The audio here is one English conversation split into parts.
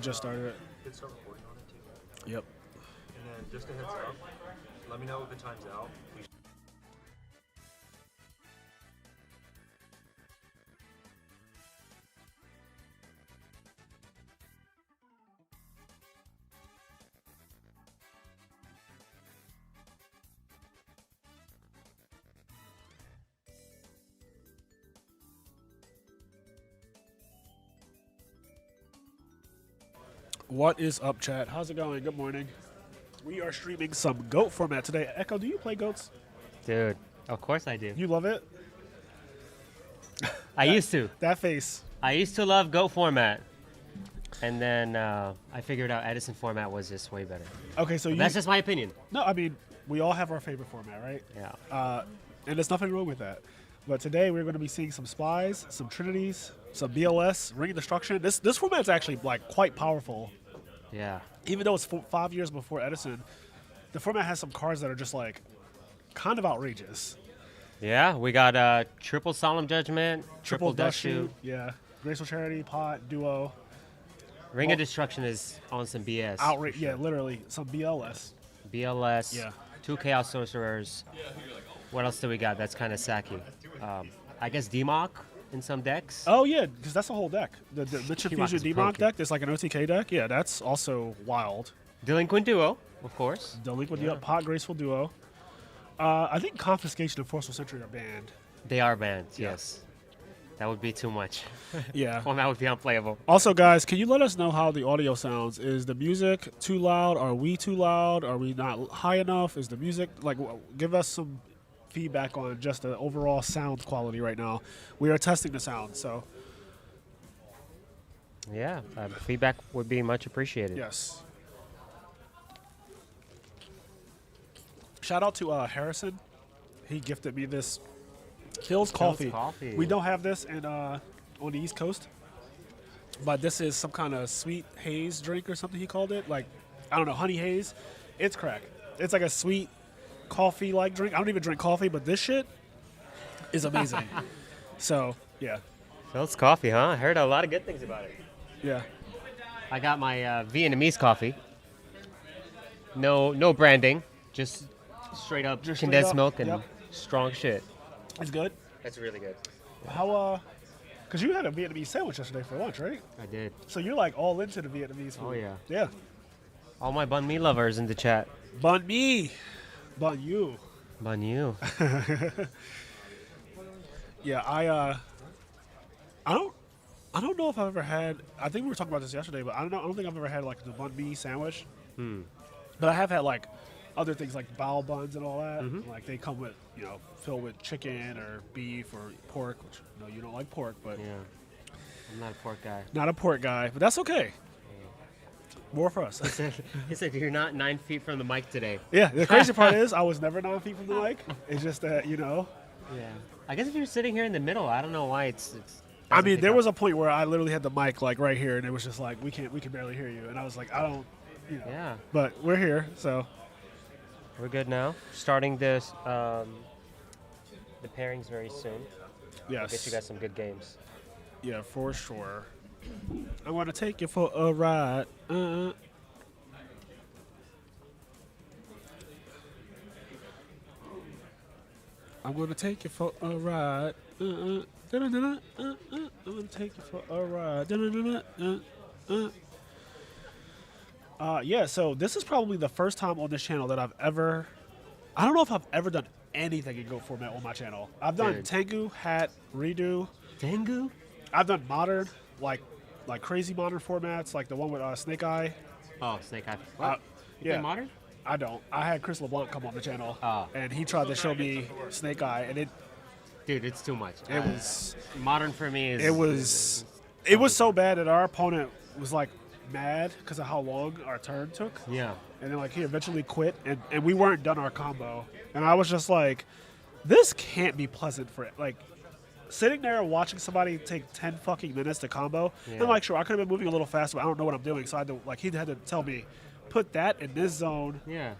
Just started it. Hit start recording on it too. Yep. And then just a heads up, let me know if the time's out. What is up, chat? How's it going? Good morning. We are streaming some GOAT format today. Echo, do you play GOATs? Dude, of course I do. You love it? I used to. That face. I used to love Go format. And then I figured out Edison format was just way better. Okay, so That's just my opinion. No, I mean, we all have our favorite format, right? Yeah. And there's nothing wrong with that. But today we're going to be seeing some Spies, some Trinities, some BOS, Ring of Destruction. This format's actually like quite powerful. Yeah. Even though it's 5 years before Edison, the format has some cards that are just like kind of outrageous. Yeah, we got triple Solemn Judgment, triple Dust Dust Shoot. Yeah. Graceful Charity, Pot, Duo. Ring of Destruction is on some BS. Yeah, literally. Some BLS. BLS. Yeah. 2 Chaos Sorcerers. What else do we got that's kind of sacky? I guess Demok in some decks. Oh, yeah, because that's a whole deck. The Mitchell Demok Fusion is Demon broken. deck, there's like an OTK deck. Yeah, that's also wild. Delinquent Duo, of course. Delinquent Duo, Pot, Graceful Duo. I think Confiscation and Forceful Century are banned. They are banned, yes. That would be too much. Yeah. Format would be unplayable. Also, guys, can you let us know how the audio sounds? Is the music too loud? Are we too loud? Are we not high enough? Is the music, like, give us some feedback on just the overall sound quality right now. We are testing the sound, so. Yeah, feedback would be much appreciated. Yes. Shout out to Harrison. He gifted me this Kills coffee. We don't have this on the East Coast, but this is some kind of sweet haze drink or something he called it. Like, I don't know, honey haze. It's crack. It's like a sweet coffee-like drink. I don't even drink coffee, but this shit is amazing. So, yeah. Phil's coffee, huh? I heard a lot of good things about it. Yeah. I got my Vietnamese coffee. No branding, just straight up condensed milk and strong shit. It's good. That's really good. How, because you had a Vietnamese sandwich yesterday for lunch, right? I did. So you're like all into the Vietnamese food. Oh, yeah. Yeah. All my banh mi lovers in the chat. Banh mi. Banh you. Banh you. Yeah, I don't know if I've ever had. I think we were talking about this yesterday, but I don't think I've ever had like the banh mi sandwich. But I have had like other things like bao buns and all that. Like they come with filled with chicken or beef or pork. Which you don't like pork, but Yeah. I'm not a pork guy. not a pork guy. But that's okay. More for us. He said you're not 9 feet from the mic today. Yeah, the crazy part is I was never 9 feet from the mic. It's just that Yeah. I guess if you're sitting here in the middle, I don't know why it's I mean, there was a point where I literally had the mic like right here, and it was just like we can barely hear you, and I was like, I don't, Yeah. But we're here, so We're good now. Starting this the pairings very soon. yes, Get you guys some good games. yeah, for sure. I want to take you for a ride. I'm gonna take you for a ride. I'm gonna take you for a ride. Yeah, so this is probably the first time on this channel that I don't know if I've ever done anything in Go format on my channel. I've done Dude. Tengu, Hat, Redo. Tengu? I've done modern, like crazy modern formats, like the one with Snake Eye. Oh, Snake Eye. What? You yeah. play Modern? I don't. I had Chris LeBlanc come on the channel, Oh. and he tried to show me Snake Eye, and it Dude, it's too much. was Modern for me is... it was so bad that our opponent was like mad because of how long our turn took. Yeah. And then, like, he eventually quit, and we weren't done our combo. And I was just like, this can't be pleasant for it. Like, sitting there and watching somebody take 10 fucking minutes to combo. Yeah. And, like, sure, I could have been moving a little faster, but I don't know what I'm doing. So I had to, like, he had to tell me, put that in this zone. Yeah.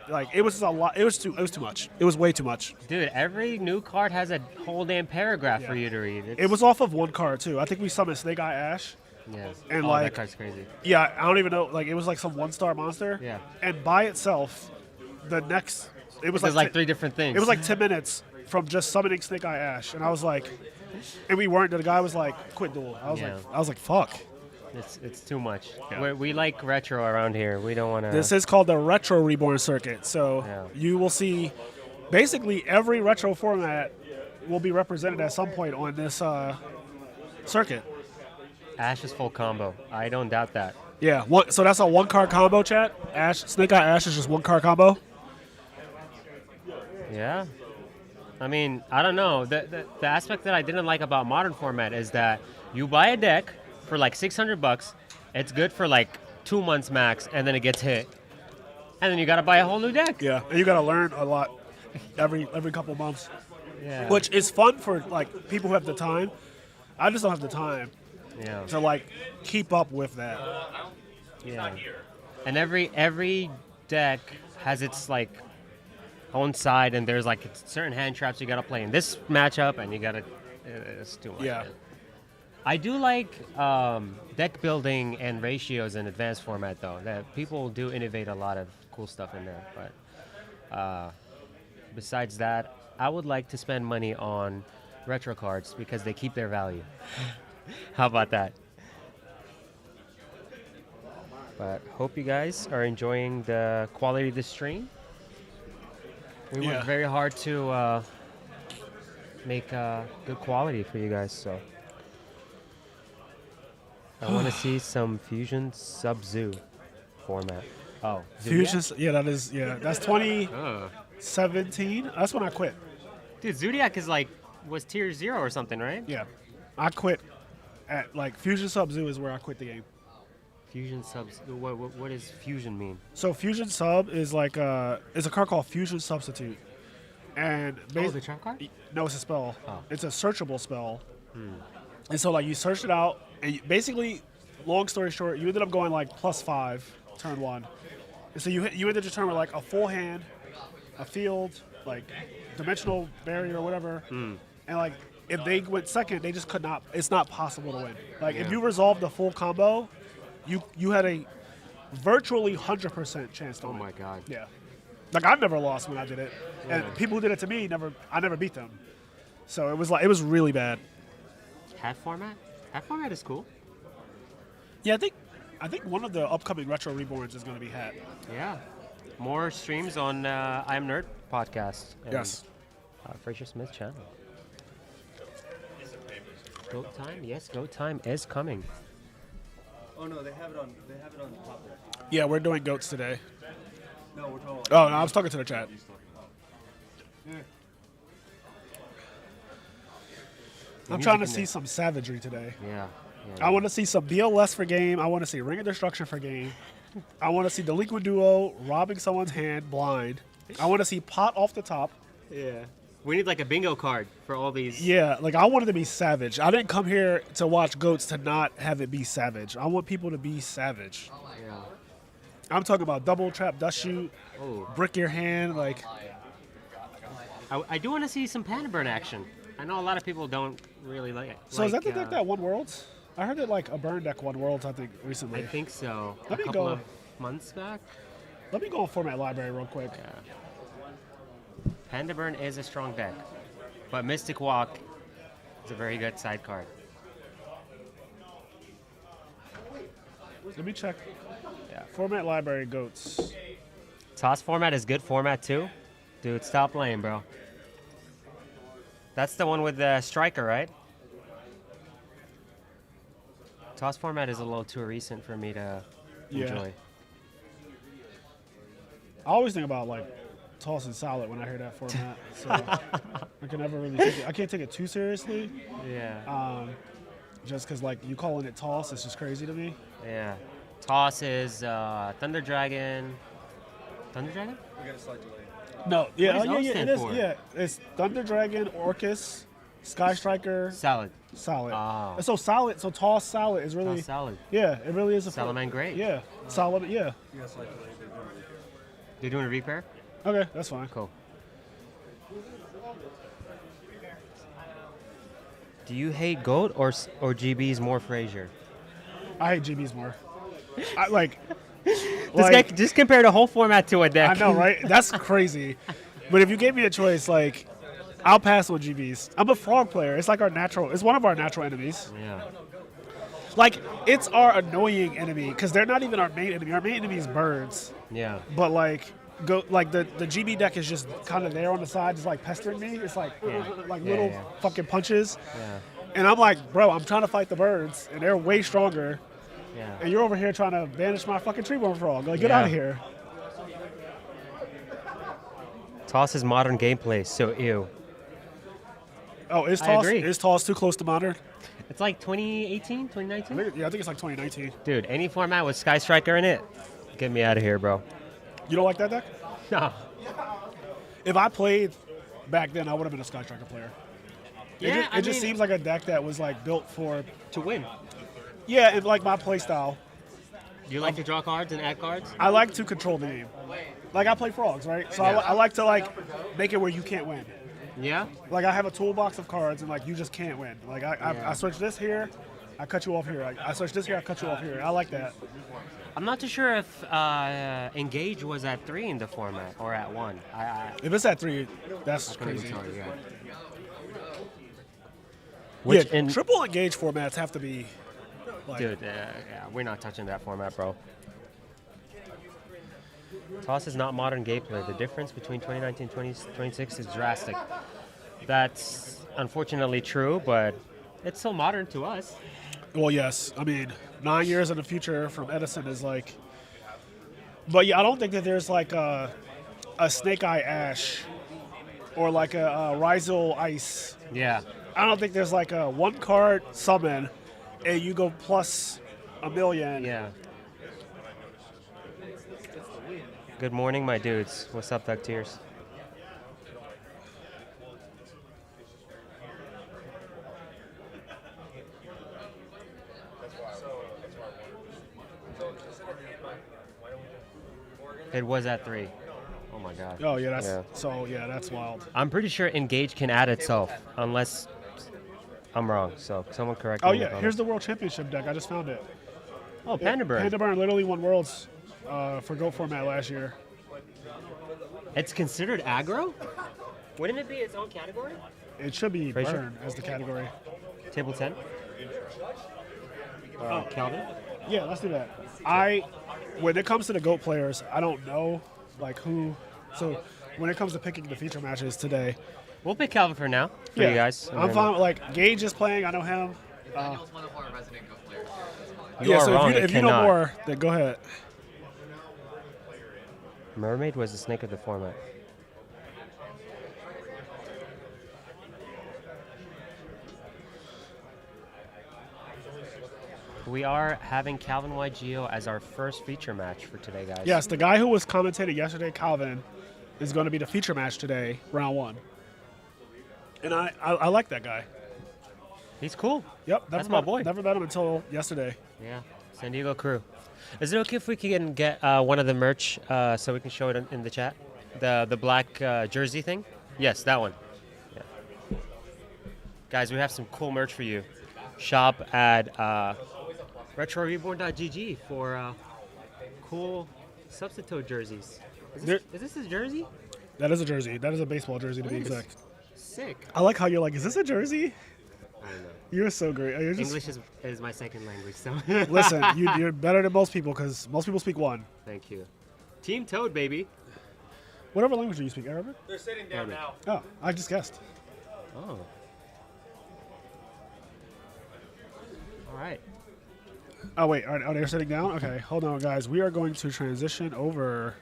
Like, it was a lot. It was too much. It was way too much. Dude, every new card has a whole damn paragraph for Yeah. you to read. It was off of one card, too. I think we summoned Snake Eye Ash. Yeah. And oh, like, that card's crazy. yeah, I don't even know. Like, it was like some 1-star monster. Yeah. And by itself, the next, it was There's like 10 3 different things. It was like 10 minutes from just summoning Snake Eye Ash, and I was like, and we weren't. The guy was like, "Quit duel." I was like, "Fuck." It's too much. Yeah. We like retro around here. We don't want to. This is called the Retro Reborn circuit. So Yeah. you will see, basically every retro format will be represented at some point on this circuit. Ash is full combo. I don't doubt that. Yeah. So that's a 1-card combo, chat. Snake Eye Ash is just 1-card combo. Yeah. I mean, I don't know. The aspect that I didn't like about modern format is that you buy a deck for like $600. It's good for like 2 months max, and then it gets hit, and then you gotta buy a whole new deck. Yeah, and you got to learn a lot every couple months, Yeah. which is fun for like people who have the time. I just don't have the time Yeah. to like keep up with that. Yeah. And every deck has its like own side, and there's like certain hand traps you gotta play in this matchup, and you gotta. It's too much. Yeah. Man. I do like deck building and ratios in advanced format though. That people do innovate a lot of cool stuff in there. But besides that, I would like to spend money on retro cards because they keep their value. How about that? But hope you guys are enjoying the quality of the stream. We worked very hard to make good quality for you guys, so. I want to see some Fusion Sub-Zoo format. Oh, Fusion, that's 2017. That's when I quit. Dude, Zodiac is was tier 0 or something, right? Yeah, I quit at like Fusion Sub-Zoo is where I quit the game. Fusion Sub-Zoo. What does Fusion mean? So Fusion Sub is like is a card called Fusion Substitute, and the trap card? No, it's a spell. Oh. It's a searchable spell, and so like you searched it out, and basically, long story short, you ended up going like +5 turn 1, and so you ended your turn with like a full hand, a field, like dimensional barrier or whatever, and like if they went second, they just could not. It's not possible to win. Like if you resolved the full combo, you had a virtually 100% chance to win. Oh my god. Yeah. Like I've never lost when I did it, and people who did it to me I never beat them. So it was really bad. Hat format? Hat format is cool. Yeah, I think one of the upcoming Retro Reborns is going to be Hat. Yeah. More streams on I Am Nerd podcast. And, Yes. Fraser Smith channel. Goat time? Yes, goat time is coming. Oh no, they have it on top there. Yeah, we're doing goats today. No, we're talking. Oh no, I was talking to the chat. I'm trying to see some savagery today. Yeah. I want to see some BLS for game. I want to see Ring of Destruction for game. I want to see Delinquent Duo robbing someone's hand blind. I want to see pot off the top. Yeah. We need like a bingo card for all these. Yeah, like I wanted to be savage. I didn't come here to watch goats to not have it be savage. I want people to be savage. Yeah. I'm talking about double trap, dust shoot, brick your hand, like. I do want to see some Panda Burn action. I know a lot of people don't really like it. So is that the deck that won Worlds? I heard that like a burn deck won Worlds, I think, recently. I think so. Let me a couple go. of months back. Let me go on Format Library real quick. Yeah. Panda Burn is a strong deck, but Mystic Walk is a very good side card. Let me check. Yeah. Format Library goats. Toss format is good format too. Dude, stop playing, bro. That's the one with the striker, right? Toss format is a little too recent for me to enjoy. I always think about like toss and salad when I hear that format. So I can never really take it. I can't take it too seriously. Yeah. Just because like you calling it toss is just crazy to me. Yeah. Toss is Thunder Dragon. Thunder Dragon? We got a slight delay. No, yeah, What does O it stand is. for? Yeah, it's Thunder Dragon, Orcus, Sky Striker, Salad. Salad. Ah. And so salad, so toss salad is really. Toss salad. Yeah, it really is a. Salaman great. Yeah, solid. Yeah. We got a slight delay. They're doing a repair? Okay, that's fine. Cool. Do you hate GOAT or GB's more Frazier? I hate GBs more. I like. This guy just compared a whole format to a deck. I know, right? That's crazy. But if you gave me a choice, like, I'll pass on GBs. I'm a frog player. It's like it's one of our natural enemies. Yeah. Like, it's our annoying enemy because they're not even our main enemy. Our main enemy is birds. Yeah. But like, the GB deck is just kind of there on the side, just like pestering me. It's like, little fucking punches. Yeah. And I'm like, bro, I'm trying to fight the birds, and they're way stronger. Yeah. And you're over here trying to banish my fucking Reborn frog. Like, get out of here. Toss is modern gameplay, so ew. Oh, is I Toss? agree. Is Toss too close to modern? It's like 2018, 2019? Yeah, I think it's like 2019. Dude, any format with Sky Striker in it, get me out of here, bro. You don't like that deck? No. If I played back then, I would have been a Sky Striker player. It just seems like a deck that was like built for to win. Yeah, and like my play style. Do you like to draw cards and add cards? I like to control the game. Like I play frogs, right? So I like to like make it where you can't win. Yeah. Like I have a toolbox of cards, and like you just can't win. Like I switch this here, I cut you off here. I switch this here, I cut you off here. I like that. I'm not too sure if Engage was at 3 in the format or at 1. If it's at 3, that's crazy. Yeah. Triple engage formats have to be. Like, dude, yeah, we're not touching that format, bro. Toss is not modern gameplay. The difference between 2019 and 2026 is drastic. That's unfortunately true, but it's still modern to us. Well, yes. I mean, 9 years in the future from Edison is like. But yeah, I don't think that there's like a Snake Eye Ash or like a Rizal Ice. Yeah. I don't think there's like a one card summon and you go plus $1 million. Yeah. Good morning, my dudes. What's up, Ducteers? It was at 3. Oh my god. Oh yeah, that's wild. I'm pretty sure Engage can add itself, unless I'm wrong. So someone correct me. Oh yeah, here's the World Championship deck. I just found it. Oh, Panda Burn. Panda Burn literally won Worlds for Go format last year. It's considered aggro? Wouldn't it be its own category? It should be Fraser? Burn as the category. Table 10? Calvin? Yeah, let's do that. When it comes to the GOAT players, I don't know like who. So when it comes to picking the feature matches today, we'll pick Calvin for now. For you guys. I'm fine. Like Gage is playing. I know him. Daniel's one of our resident GOAT players. You are so wrong. if you know more, then go ahead. Mermaid was the snake of the format. We are having Calvin YGO as our first feature match for today, guys. Yes, the guy who was commentating yesterday, Calvin, is going to be the feature match today, round 1. And I like that guy. He's cool. Yep, that's my boy. Never met him until yesterday. Yeah, San Diego crew. Is it okay if we can get one of the merch so we can show it in the chat? The black jersey thing? Yes, that one. Yeah. Guys, we have some cool merch for you. Shop at RetroReborn.gg for cool substitute jerseys. Is this a jersey? That is a jersey. That is a baseball jersey to be exact. Sick. I like how you're like, is this a jersey? I don't know. You're so great. English is my second language, so. Listen, you're better than most people because most people speak one. Thank you. Team Toad, baby. Whatever language do you speak? Arabic? They're sitting down now. Oh, I just guessed. Oh. All right. Oh, wait. Are they sitting down? Okay, hold on, guys. We are going to transition over.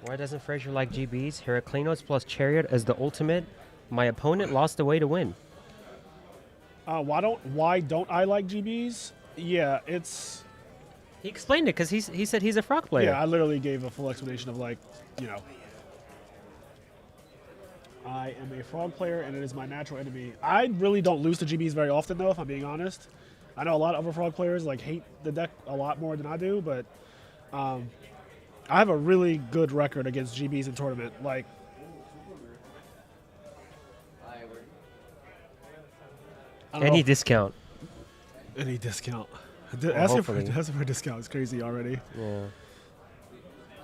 Why doesn't Fraser like GBs? Heraclinos plus Chariot as the ultimate. My opponent lost the way to win. Why don't I like GBs? Yeah, it's. He explained it because he said he's a frog player. Yeah, I literally gave a full explanation of like, I am a frog player and it is my natural enemy. I really don't lose to GBs very often though, if I'm being honest. I know a lot of other frog players like hate the deck a lot more than I do, but I have a really good record against GBs in tournament. Like, any discount. Any discount. Well, Asking for hopefully. a discount is crazy already. Yeah.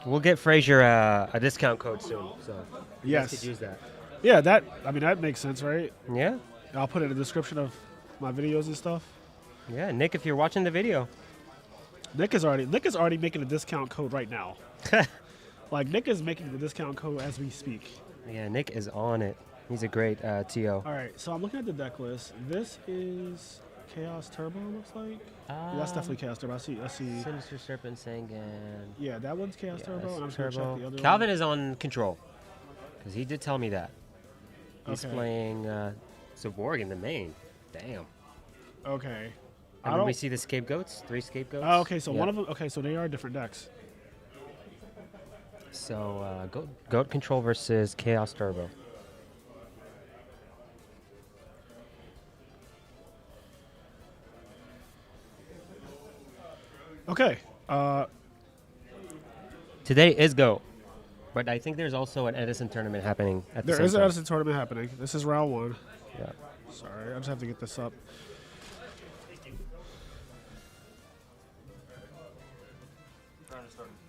We'll get Frazier a discount code soon, so you Yes. guys could use that. Yeah, that makes sense, right? Yeah. I'll put it in the description of my videos and stuff. Yeah, Nick, if you're watching the video. Nick is already making a discount code right now. Like Nick is making the discount code as we speak. Yeah, Nick is on it. He's a great TO. All right, so I'm looking at the deck list. This is Chaos Turbo, looks like. Yeah, that's definitely Chaos Turbo. I see. Sinister Serpent, Sangan. Yeah, that one's Chaos Turbo, and I'm just gonna check Turbo. the other Calvin one. is on control, because he did tell me that. He's Okay. playing Zaborg in the main. Damn. Okay. And then we see the scapegoats, 3 scapegoats. Oh, okay, so Yeah. one of them. Okay, so they are different decks. So Goat Control versus Chaos Turbo. Okay. Today is Goat, but I think there's also an Edison tournament happening at the There same is an time. Edison tournament happening. This is round 1. Yeah. Sorry, I just have to get this up.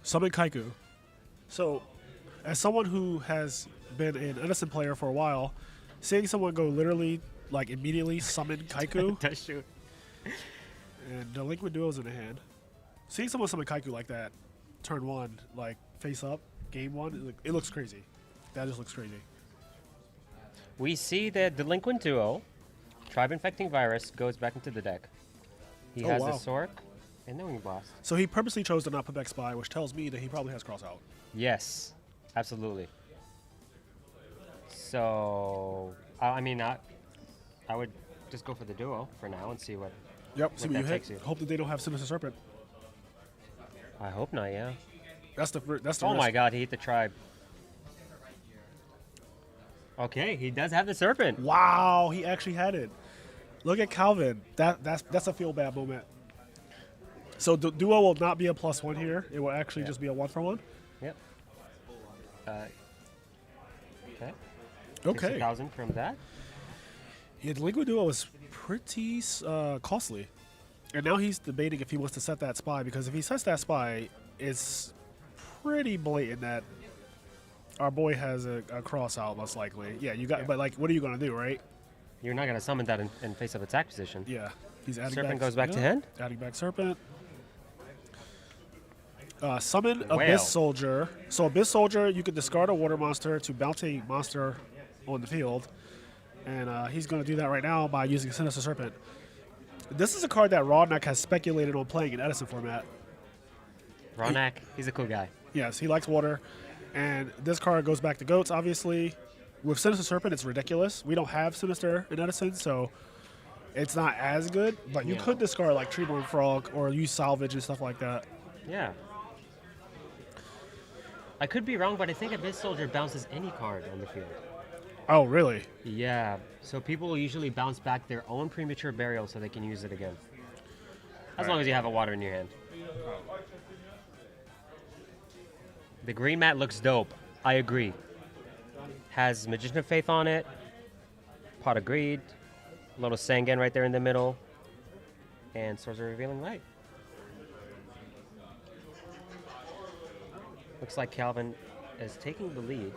Summon Kaiku. So, as someone who has been an Edison player for a while, seeing someone go literally, like, immediately summon Kaiku Does shoot. and Delinquent Duo's in the hand, seeing someone summon Kaiku like that, turn 1, like, face up, game 1, it looks crazy. That just looks crazy. We see that Delinquent Duo, Tribe Infecting Virus, goes back into the deck. He Oh, has wow. a Sork and the Wing Blast. So he purposely chose to not put back Spy, which tells me that he probably has cross out. Yes, absolutely. So, I mean, I would just go for the duo for now and see what. Yep, see what that you takes hit. you. Hope that they don't have Sinister Serpent. I hope not. Yeah. That's the Oh my risk. God, he hit the tribe. Okay, he does have the serpent. Wow, he actually had it. Look at Calvin. That's a feel bad moment. So the duo will not be a +1 here. It will actually just be a 1-for-1. Yep. Okay. Okay. 60,000 from that. Yeah, the Liquid Duo is pretty costly. And now he's debating if he wants to set that Spy, because if he sets that Spy, it's pretty blatant that our boy has a cross out, most likely. Yeah, you got. But like, what are you gonna do, right? You're not gonna summon that in face of attack position. Yeah, he's adding Serpent back, goes back to hand? Adding back Serpent. Summon Whale. Abyss Soldier. So Abyss Soldier, you can discard a water monster to bounce a monster on the field, and he's going to do that right now by using Sinister Serpent. This is a card that Rodnak has speculated on playing in Edison format. Ronak, he's a cool guy. Yes, he likes water, and this card goes back to Goats, obviously. With Sinister Serpent, it's ridiculous. We don't have Sinister in Edison, so it's not as good, but you Yeah. could discard like Treeborn Frog or use Salvage and stuff like that. Yeah. I could be wrong, but I think Abyss Soldier bounces any card on the field. Oh, really? Yeah. So people will usually bounce back their own premature burial so they can use it again. As long as you have a water in your hand. The green mat looks dope. I agree. Has Magician of Faith on it. Pot of Greed. Little Sangan right there in the middle. And Sorcerer Revealing Light. Looks like Calvin is taking the lead.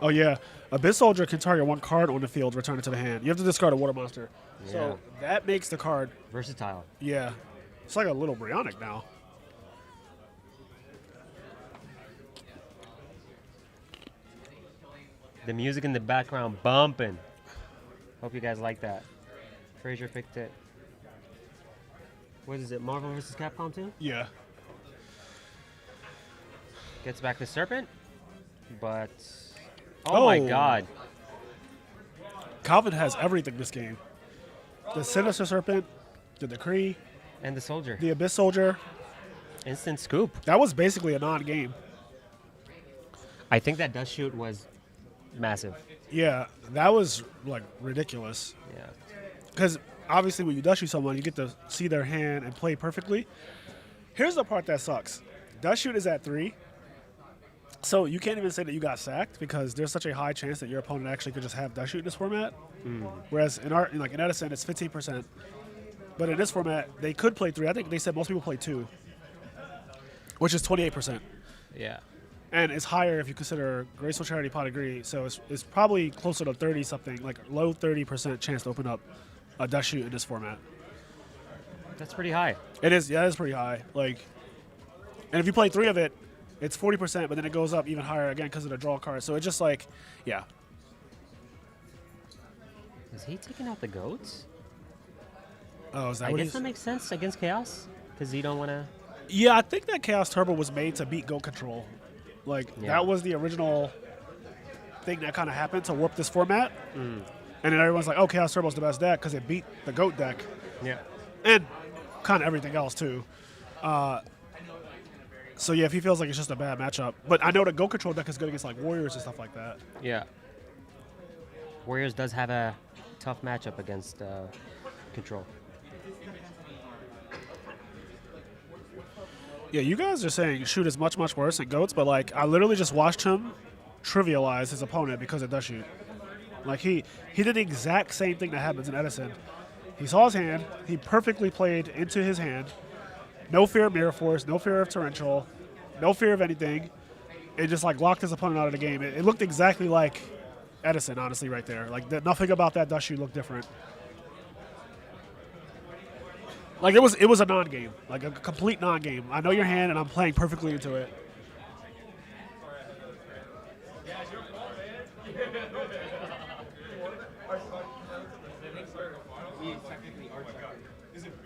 Oh, yeah. Abyss Soldier can target one card on the field, return it to the hand. You have to discard a water monster. So that makes the card, Versatile. yeah. It's like a little Brionic now. The music in the background bumping. Hope you guys like that. Frazier picked it. What is it? Marvel vs. Capcom 2? Yeah. Gets back the Serpent. But. Oh my Oh. God. Calvin has everything this game. The Sinister Serpent, the Decree, And the Soldier. the Abyss Soldier. Instant scoop. That was basically a non-game. I think that Dust Shoot was massive. Yeah, that was like ridiculous. Yeah. Because obviously when you dust shoot someone, you get to see their hand and play perfectly. Here's the part that sucks. Dust shoot is at 3. So you can't even say that you got sacked because there's such a high chance that your opponent actually could just have dust shoot in this format. Whereas in Edison, it's 15%. But in this format, they could play 3. I think they said most people play 2, which is 28%. Yeah. And it's higher if you consider Graceful Charity Pot of Greed. So it's probably closer to 30-something, like low 30% chance to open up a dust shoot in this format. That's pretty high. It is, yeah, it's pretty high. Like, and if you play 3 of it, it's 40%, but then it goes up even higher again because of the draw card. So it's just like, yeah. Is he taking out the goats? Oh, is that I what guess he's... that makes sense against Chaos, because you don't want to... Yeah, I think that Chaos Turbo was made to beat Goat Control. Like, that was the original thing that kind of happened to warp this format. And then everyone's like, oh, Chaos Turbo's the best deck because it beat the Goat deck. Yeah. And kind of everything else, too. So, yeah, if he feels like it's just a bad matchup. But I know the Goat Control deck is good against, like, Warriors and stuff like that. Yeah. Warriors does have a tough matchup against Control. Yeah, you guys are saying Shoot is much, much worse than Goats, but, like, I literally just watched him trivialize his opponent because it does shoot. Like, he did the exact same thing that happens in Edison. He saw his hand. He perfectly played into his hand. No fear of Mirror Force, no fear of Torrential, no fear of anything. It just, like, locked his opponent out of the game. It looked exactly like Edison, honestly, right there. Like, nothing about that dust shoot looked different. Like, it was a non-game, like a complete non-game. I know your hand, and I'm playing perfectly into it.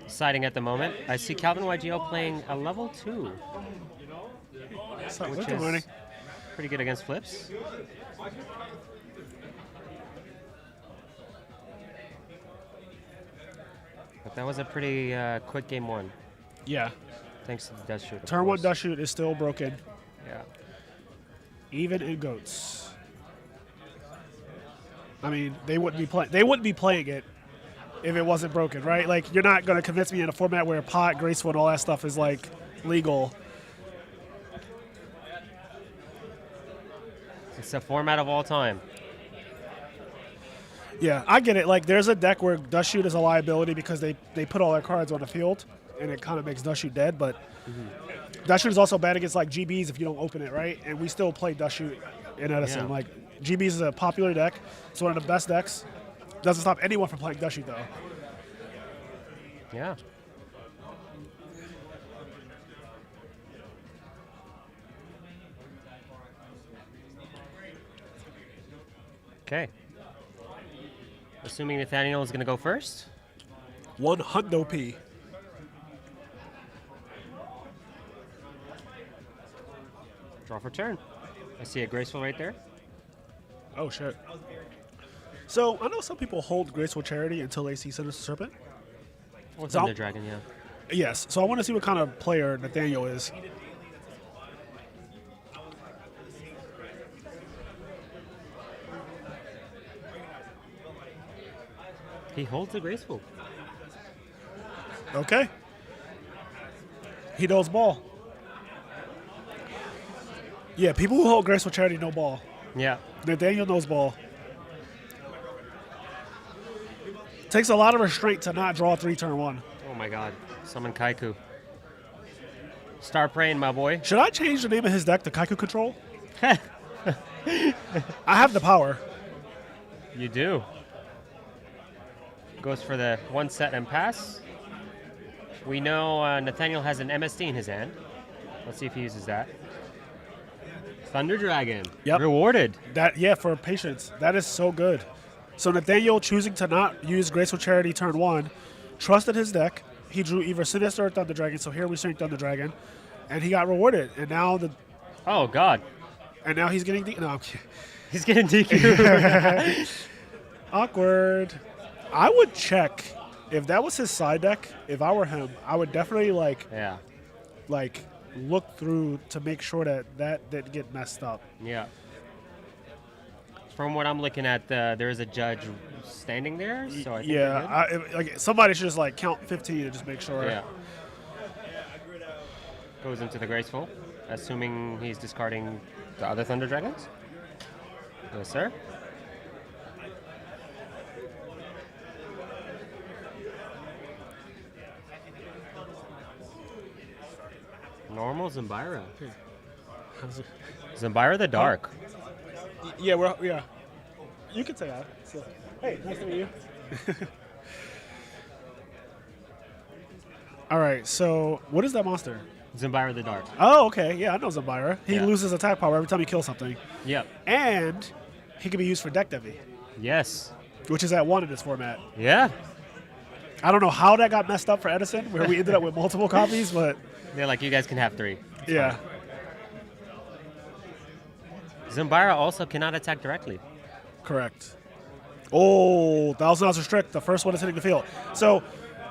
Siding at the moment, I see Calvin YGO playing a level 2, So, which look at money. is pretty good against flips. But that was a pretty quick game 1, Yeah. thanks to the dust shoot. of Turn 1 course. dust shoot is still broken, Yeah. even in Goats. I mean, they wouldn't be playing it if it wasn't broken, right? Like, you're not going to convince me in a format where pot, graceful, and all that stuff is, like, legal. It's the format of all time. Yeah, I get it. Like, there's a deck where Dust Shoot is a liability because they put all their cards on the field, and it kind of makes Dust Shoot dead. But Dust Shoot is also bad against, like, GBs if you don't open it, right? And we still play Dust Shoot in Edison. Yeah. Like, GBs is a popular deck. It's one of the best decks. Doesn't stop anyone from playing Dust Shoot, though. Yeah. Okay. Assuming Nathaniel is going to go first. 1 hundo P. Draw for turn. I see a graceful right there. Oh, shit. So, I know some people hold Graceful Charity until they see Sinister Serpent. What's So- Thunder Dragon, yeah. Yes, so I want to see what kind of player Nathaniel is. He holds a graceful. Okay. He knows ball. Yeah, people who hold Graceful Charity know ball. Yeah. Nathaniel knows ball. Takes a lot of restraint to not draw 3 turn 1. Oh my god. Summon Kaiku. Start praying, my boy. Should I change the name of his deck to Kaiku Control? I have the power. You do. Goes for the 1 set and pass. We know Nathaniel has an MSD in his hand. Let's see if he uses that. Thunder Dragon. Yep. Rewarded. Yeah, for patience. That is so good. So Nathaniel choosing to not use Graceful Charity turn 1, trusted his deck. He drew either Sinister or Thunder Dragon, so here we swing Thunder Dragon. And he got rewarded. And now Oh, God. he's getting no, I'm kidding. He's getting DQ. Awkward. I would check if that was his side deck. If I were him, I would definitely Yeah. look through to make sure that didn't get messed up. Yeah. From what I'm looking at, there is a judge standing there. So I think we're good. Somebody should just count 15 and just make sure. Yeah. Goes into the graceful, assuming he's discarding the other Thunder Dragons. Yes, sir. Normal Zambira. How's it? Zambira the Dark. Yeah. You can say that. So, hey, nice to meet you. All right. So, what is that monster? Zambira the Dark. Oh, okay. Yeah, I know Zambira. He Yeah. loses attack power every time he kills something, Yep. and he can be used for deck Devi, Yes. which is at 1 in this format. Yeah. I don't know how that got messed up for Edison, where we ended up with multiple copies, but They're like, you guys can have 3. yeah. Zambira also cannot attack directly. Correct. Oh, Thousand Odds Restrict, the first one is hitting the field. So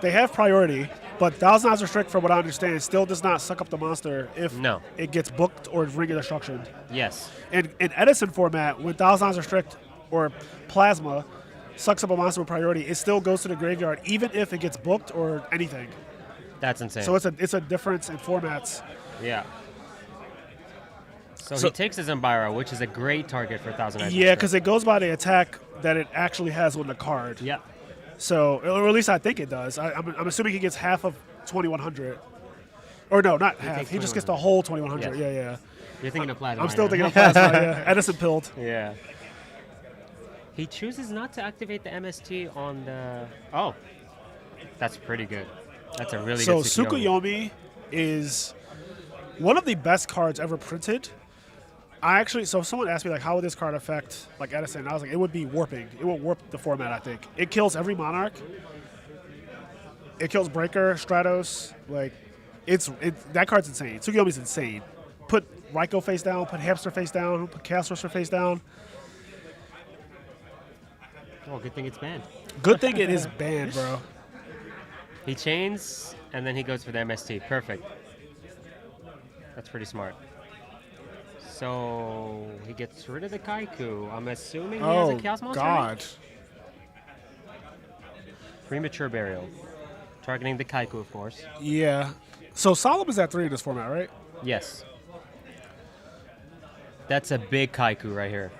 they have priority, but Thousand Odds Restrict, from what I understand, still does not suck up the monster if No. it gets booked or Ring of Destruction. Yes. In Edison format, when Thousand Odds Restrict or Plasma sucks up a monster with priority, it still goes to the graveyard, even if it gets booked or anything. That's insane. So it's a difference in formats. yeah. So, So- he takes his Zambira, which is a great target for 1,000 Eyes. Yeah, because it goes by the attack that it actually has on the card. Yeah. So, or at least I think it does. I'm assuming he gets half of 2,100. Or no, not half. takes He just gets 2,100. the whole 2,100. Yes. Yeah. You're thinking of Plasma. I'm right still now. thinking of Plasma. Yeah. Edison pilled. Yeah. He chooses not to activate the MST on the. Oh. That's pretty good. That's a really So good Tsukuyomi. Tsukuyomi is one of the best cards ever printed. So someone asked me, like, how would this card affect, like, Edison? And I was like, it would be warping. It would warp the format, I think. It kills every Monarch. It kills Breaker, Stratos. Like, that card's insane. Tsukuyomi's insane. Put Raikou face down, put Hamster face down, put Chaos Sorcerer face down. Oh, good thing it's banned. Good thing it is banned, bro. He chains, and then he goes for the MST. Perfect. That's pretty smart. So he gets rid of the Kaiku. I'm assuming he has a Chaos Monster. God. Premature Burial. Targeting the Kaiku, of course. Yeah. So Solemn is at 3 in this format, right? Yes. That's a big Kaiku right here.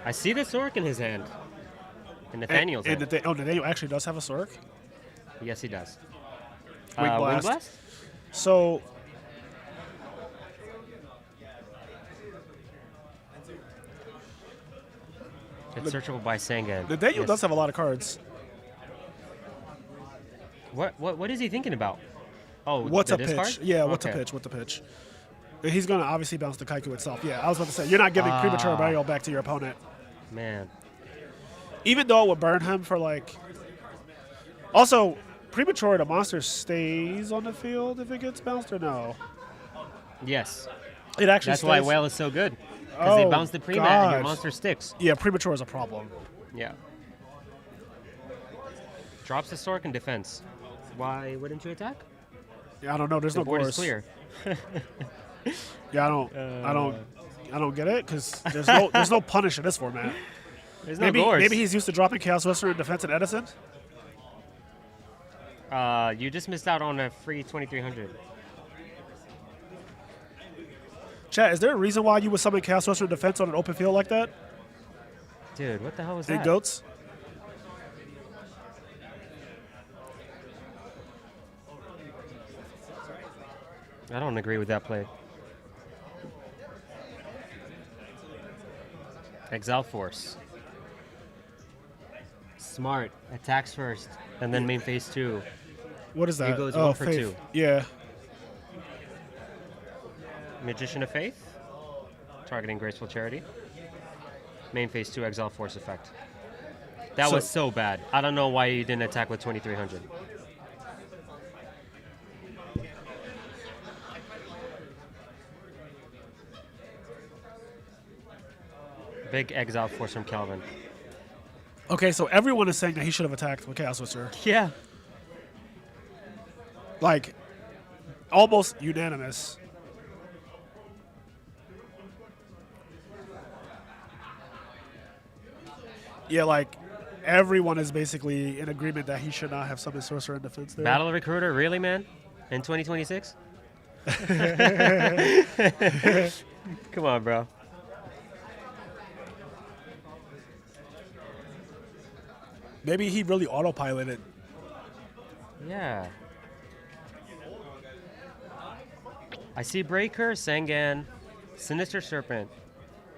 I see the Sork in his hand. And Nathaniel's hand. Nathaniel actually does have a Sork. Yes, he does. Wing Wing Blast. Blast? So It's searchable by Sangan. Nathaniel Yes. does have a lot of cards. What is he thinking about? Oh, What's the a pitch? discard? Yeah, what's Okay. a pitch? What's a pitch? He's going to obviously bounce the Kaiku itself. Yeah, I was about to say, you're not giving Premature Burial back to your opponent. Man. Even though it would burn him for, like... Also, Premature, the monster stays on the field if it gets bounced or no? Yes. It actually That's stays. why Whale is so good. Because they Oh, bounce the pre-mat and your God. monster sticks. Yeah, Premature is a problem. Yeah. Drops the Sork in defense. Why wouldn't you attack? Yeah, I don't know. There's The no board boards. is clear. Yeah, I don't get it because there's no punish in this format. There's no Maybe boards. maybe he's used to dropping Chaos Whisperer in defense and Edison. You just missed out on a free 2,300. Chat, is there a reason why you would summon Chaos Whisperer in defense on an open field like that? Dude, what the hell was In that? goats? I don't agree with that play. Exile Force. Smart. Attacks first, and then main phase 2. What is that? He goes oh, 1 for Faith. 2. Yeah. Magician of Faith. Targeting Graceful Charity. Main phase 2 Exile Force effect. That So- was so bad. I don't know why you didn't attack with 2,300. Big Exile Force from Calvin. Okay, so everyone is saying that he should have attacked with Chaos Whisperer. Yeah. Like, almost unanimous. Yeah, like, everyone is basically in agreement that he should not have summoned Sorcerer in defense there. Battle Recruiter, really, man? In 2026? Come on, bro. Maybe he really autopiloted. Yeah. I see Breaker, Sengan, Sinister Serpent,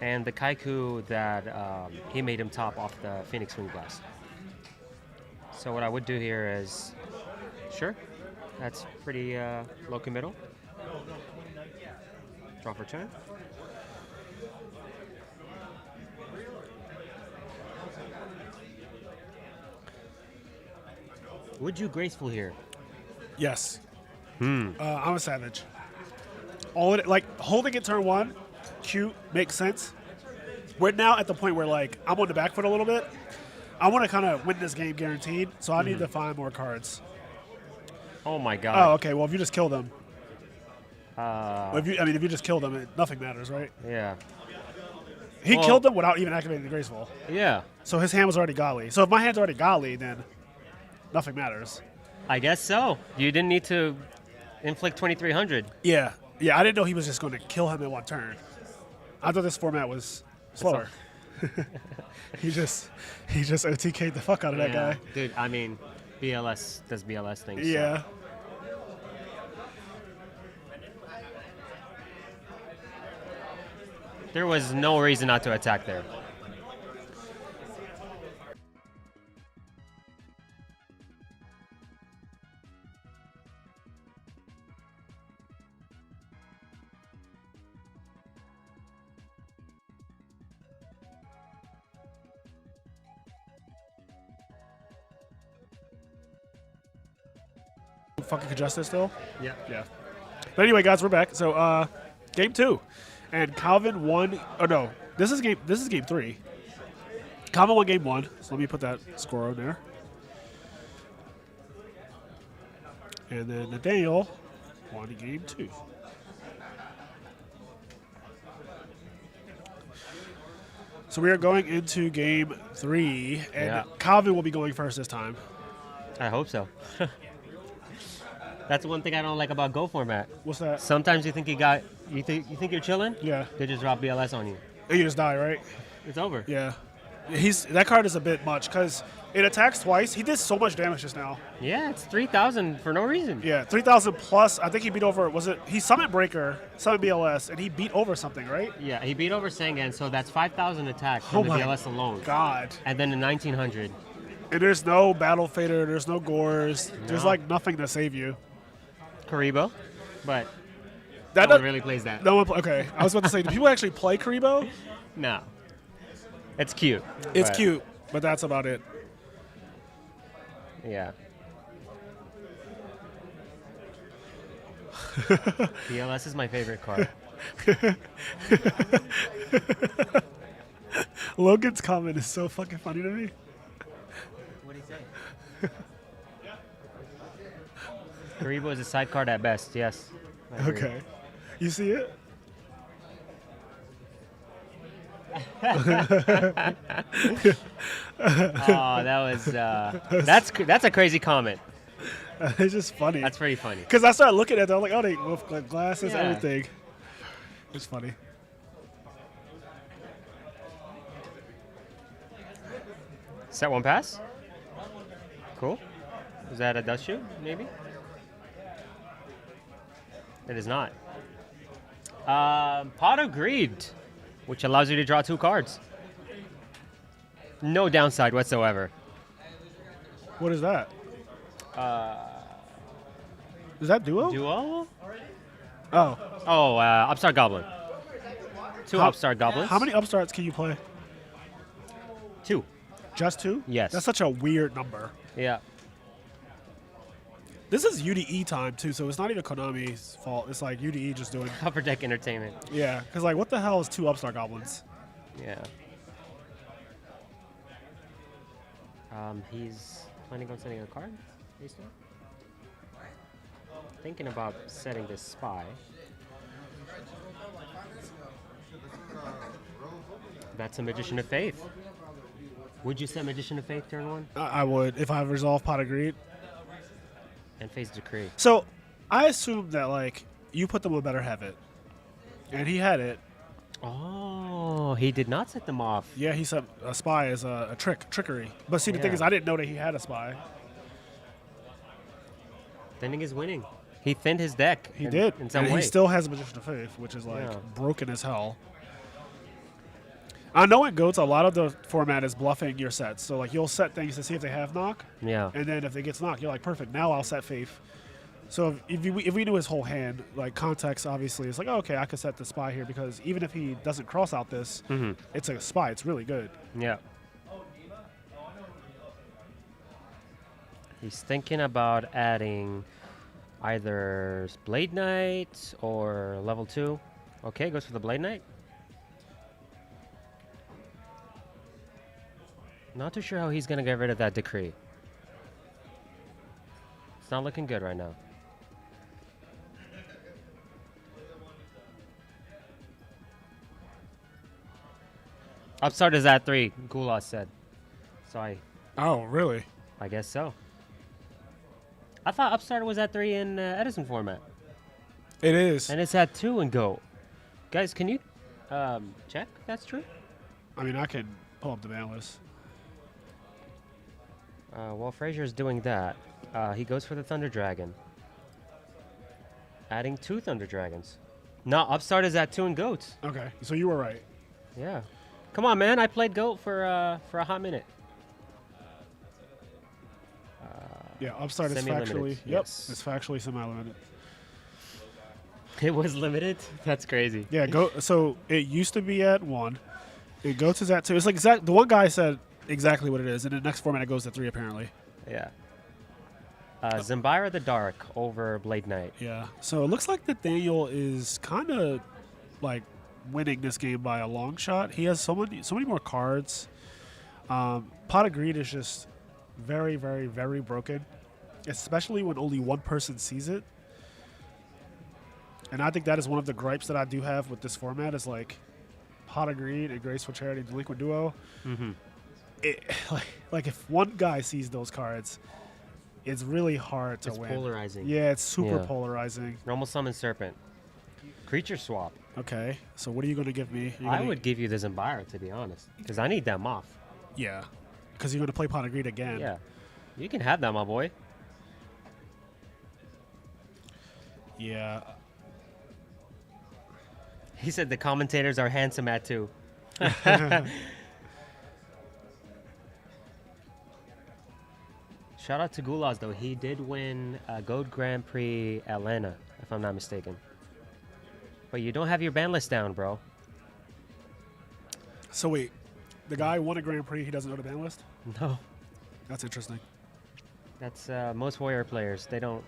and the Kaiku that he made him top off the Phoenix Wing Blast. So what I would do here is, sure, that's pretty low committal. Draw for turn. Would you graceful here? Yes. I'm a savage. All it, like holding it turn one, cute, makes sense. We're now at the point where like I'm on the back foot a little bit. I want to kind of win this game guaranteed, so I need to find more cards. Oh my god. Oh, okay. Well, if you just kill them, if you just kill them, nothing matters, right? Yeah. He killed them without even activating the graceful. Yeah. So his hand was already godly. So if my hand's already godly, then nothing matters. I guess so. You didn't need to inflict 2,300. Yeah. Yeah, I didn't know he was just going to kill him in one turn. I thought this format was slower. he just OTK'd the fuck out of that guy. Dude, I mean, BLS does BLS things. Yeah. So. There was no reason not to attack there. Fucking congested still? Yeah. Yeah. But anyway, guys, we're back. So, game 2. And Calvin won. Oh, no. This is game 3. Calvin won game 1. So let me put that score on there. And then Nathaniel won game 2. So we are going into game 3. And Calvin will be going first this time. I hope so. That's one thing I don't like about Go format. What's that? Sometimes you think you think you're chilling. Yeah. They just drop BLS on you. And you just die, right? It's over. Yeah. That card is a bit much because it attacks twice. He did so much damage just now. Yeah, it's 3,000 for no reason. Yeah, 3,000 plus. I think he beat over, he summoned Breaker, summoned BLS, and he beat over something, right? Yeah, he beat over Sengan, so that's 5,000 attack from the BLS alone. God. And then the 1,900. And there's no Battle Fader, there's no Gores, there's like nothing to save you. Karibo, but That no one really plays that. No one. Okay, I was about to say, do people actually play Karibo? No. It's cute. It's but cute, but that's about it. Yeah. BLS is my favorite card. Logan's comment is so fucking funny to me. What do you say? Karibo is a side card at best, yes. I agree. Okay. You see it? Oh, that was that's a crazy comment. It's just funny. That's pretty funny. Because I started looking at them, like, oh, they with like, glasses, Yeah. everything. It's funny. Set one pass. Cool. Is that a dust shoot, maybe? It is not. Pot of Greed, which allows you to draw 2 cards. No downside whatsoever. What is that? Is that duo? Duo? Oh. Oh, Upstart Goblin. 2 Upstart Goblins. How many upstarts can you play? 2. Just 2? Yes. That's such a weird number. Yeah. This is UDE time, too, so it's not even Konami's fault. It's like UDE just doing... Upper Deck Entertainment. Yeah, because, like, what the hell is 2 upstart goblins? Yeah. He's planning on setting a card, basically. Thinking about setting this spy. That's a Magician of Faith. Would you set Magician of Faith turn 1? I would, if I resolve Pot of Greed. And Phase Decree. So, I assumed that, like, you put them on Better Have It. And he had it. Oh, he did not set them off. Yeah, he said a spy is a trickery. But see, the thing Yeah. is, I didn't know that he had a spy. Thinning is winning. He thinned his deck. He did. in some and way. he still has a Magician of Faith, which is like Yeah. broken as hell. I know in GOATs, a lot of the format is bluffing your sets. So like you'll set things to see if they have knock, Yeah. and then if they gets knock, you're like, perfect. Now I'll set Faith. So if we knew his whole hand, like context, obviously, it's like, oh, okay, I could set the spy here because even if he doesn't cross out this, it's a spy. It's really good. Yeah. He's thinking about adding either Blade Knight or level 2. Okay, goes for the Blade Knight. Not too sure how he's going to get rid of that decree. It's not looking good right now. Upstart is at 3, Gula said. So Oh, really? I guess so. I thought Upstart was at 3 in Edison format. It is. And it's at 2 in Go. Guys, can you check if that's true? I mean, I can pull up the ban list. While Frazier's doing that, he goes for the Thunder Dragon. Adding 2 Thunder Dragons. No, Upstart is at 2 in Goats. Okay, so you were right. Yeah. Come on, man. I played Goat for a hot minute. Yeah, Upstart is Semi-limited, factually. Yep, yes. it's factually semi-limited. It was limited? That's crazy. Yeah, go. So it used to be at 1. It goes to that 2. It's like the one guy said exactly what it is, and in the next format it goes to 3 apparently. Yeah. Zambira the Dark over Blade Knight. Yeah. So it looks like Nathaniel is kind of like winning this game by a long shot. He has so many more cards. Pot of Greed is just very, very, very broken, especially when only one person sees it. And I think that is one of the gripes that I do have with this format is like Pot of Greed and Graceful Charity and Delinquent Duo. It, like if one guy sees those cards, it's really hard to It's win. polarizing. Yeah, it's super Yeah. polarizing. Normal Summon Serpent. Creature swap. Okay, so what are you going to give me? You're I gonna- would give you the Zambira, to be honest, because I need them off. Yeah, because you're going to play Pot of Greed again. Yeah. You can have that, my boy. Yeah. He said the commentators are handsome at 2. Shout out to Gulas, though. He did win Gold Grand Prix Atlanta, if I'm not mistaken. But you don't have your ban list down, bro. So wait, the guy won a Grand Prix. He doesn't know the ban list. No. That's interesting. That's most Warrior players. They don't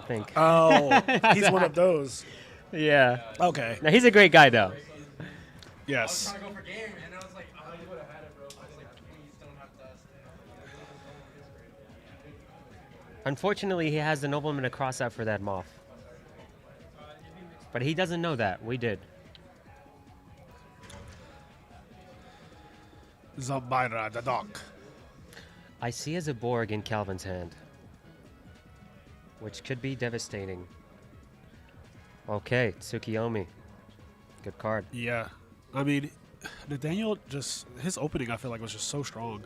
think. Oh, he's one of those. Yeah. Okay. Now, he's a great guy, though. Yes. Trying to go for game, and I was like, oh, you would have had it, bro. I was like, please don't have dust. Unfortunately, he has the Nobleman to cross out for that Moth. But he doesn't know that. We did. Zambira the dog. I see as a Borg in Calvin's hand, which could be devastating. Okay, Tsukiyomi. Good card. Yeah. I mean, Nathaniel just his opening I feel like was just so strong.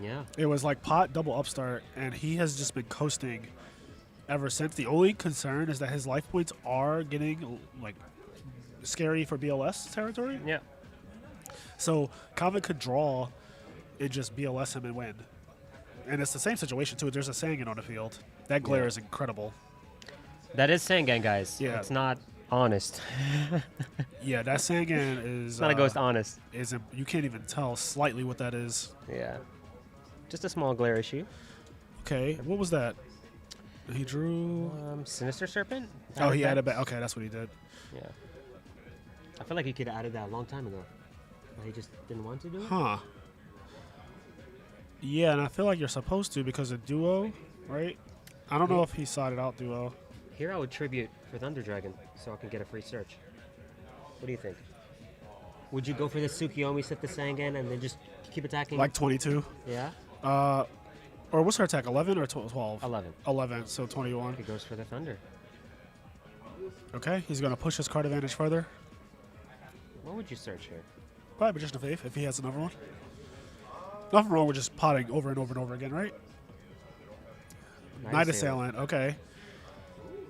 Yeah. It was like pot double upstart, and he has just been coasting ever since. The only concern is that his life points are getting like scary for BLS territory. Yeah. So Calvin could draw and just BLS him and win. And it's the same situation too. There's a Sangan on the field. That glare Yeah. is incredible. That is Sangan, guys. Yeah. It's not honest. Yeah, that Sangan is It's not a ghost honest. you can't even tell slightly what that is. Yeah. Just a small glare issue. Okay, what was that? He drew. Sinister Serpent? Oh, he added back. Okay, that's what he did. Yeah. I feel like he could have added that a long time ago. But he just didn't want to do it? Huh. Yeah, and I feel like you're supposed to because of duo, right? I don't know if he sided out duo. Here I would tribute for Thunder Dragon so I can get a free search. What do you think? Would you go for the Tsukiyomi, set the Sangan, and then just keep attacking? Like 22. Yeah? Or what's her attack? 11 or 12? 11. 11, so 21. He goes for the Thunder. Okay, he's going to push his card advantage further. What would you search here? Probably Magician of Faith if he has another one. Nothing wrong with just potting over and over and over again, right? Night Assailant, okay.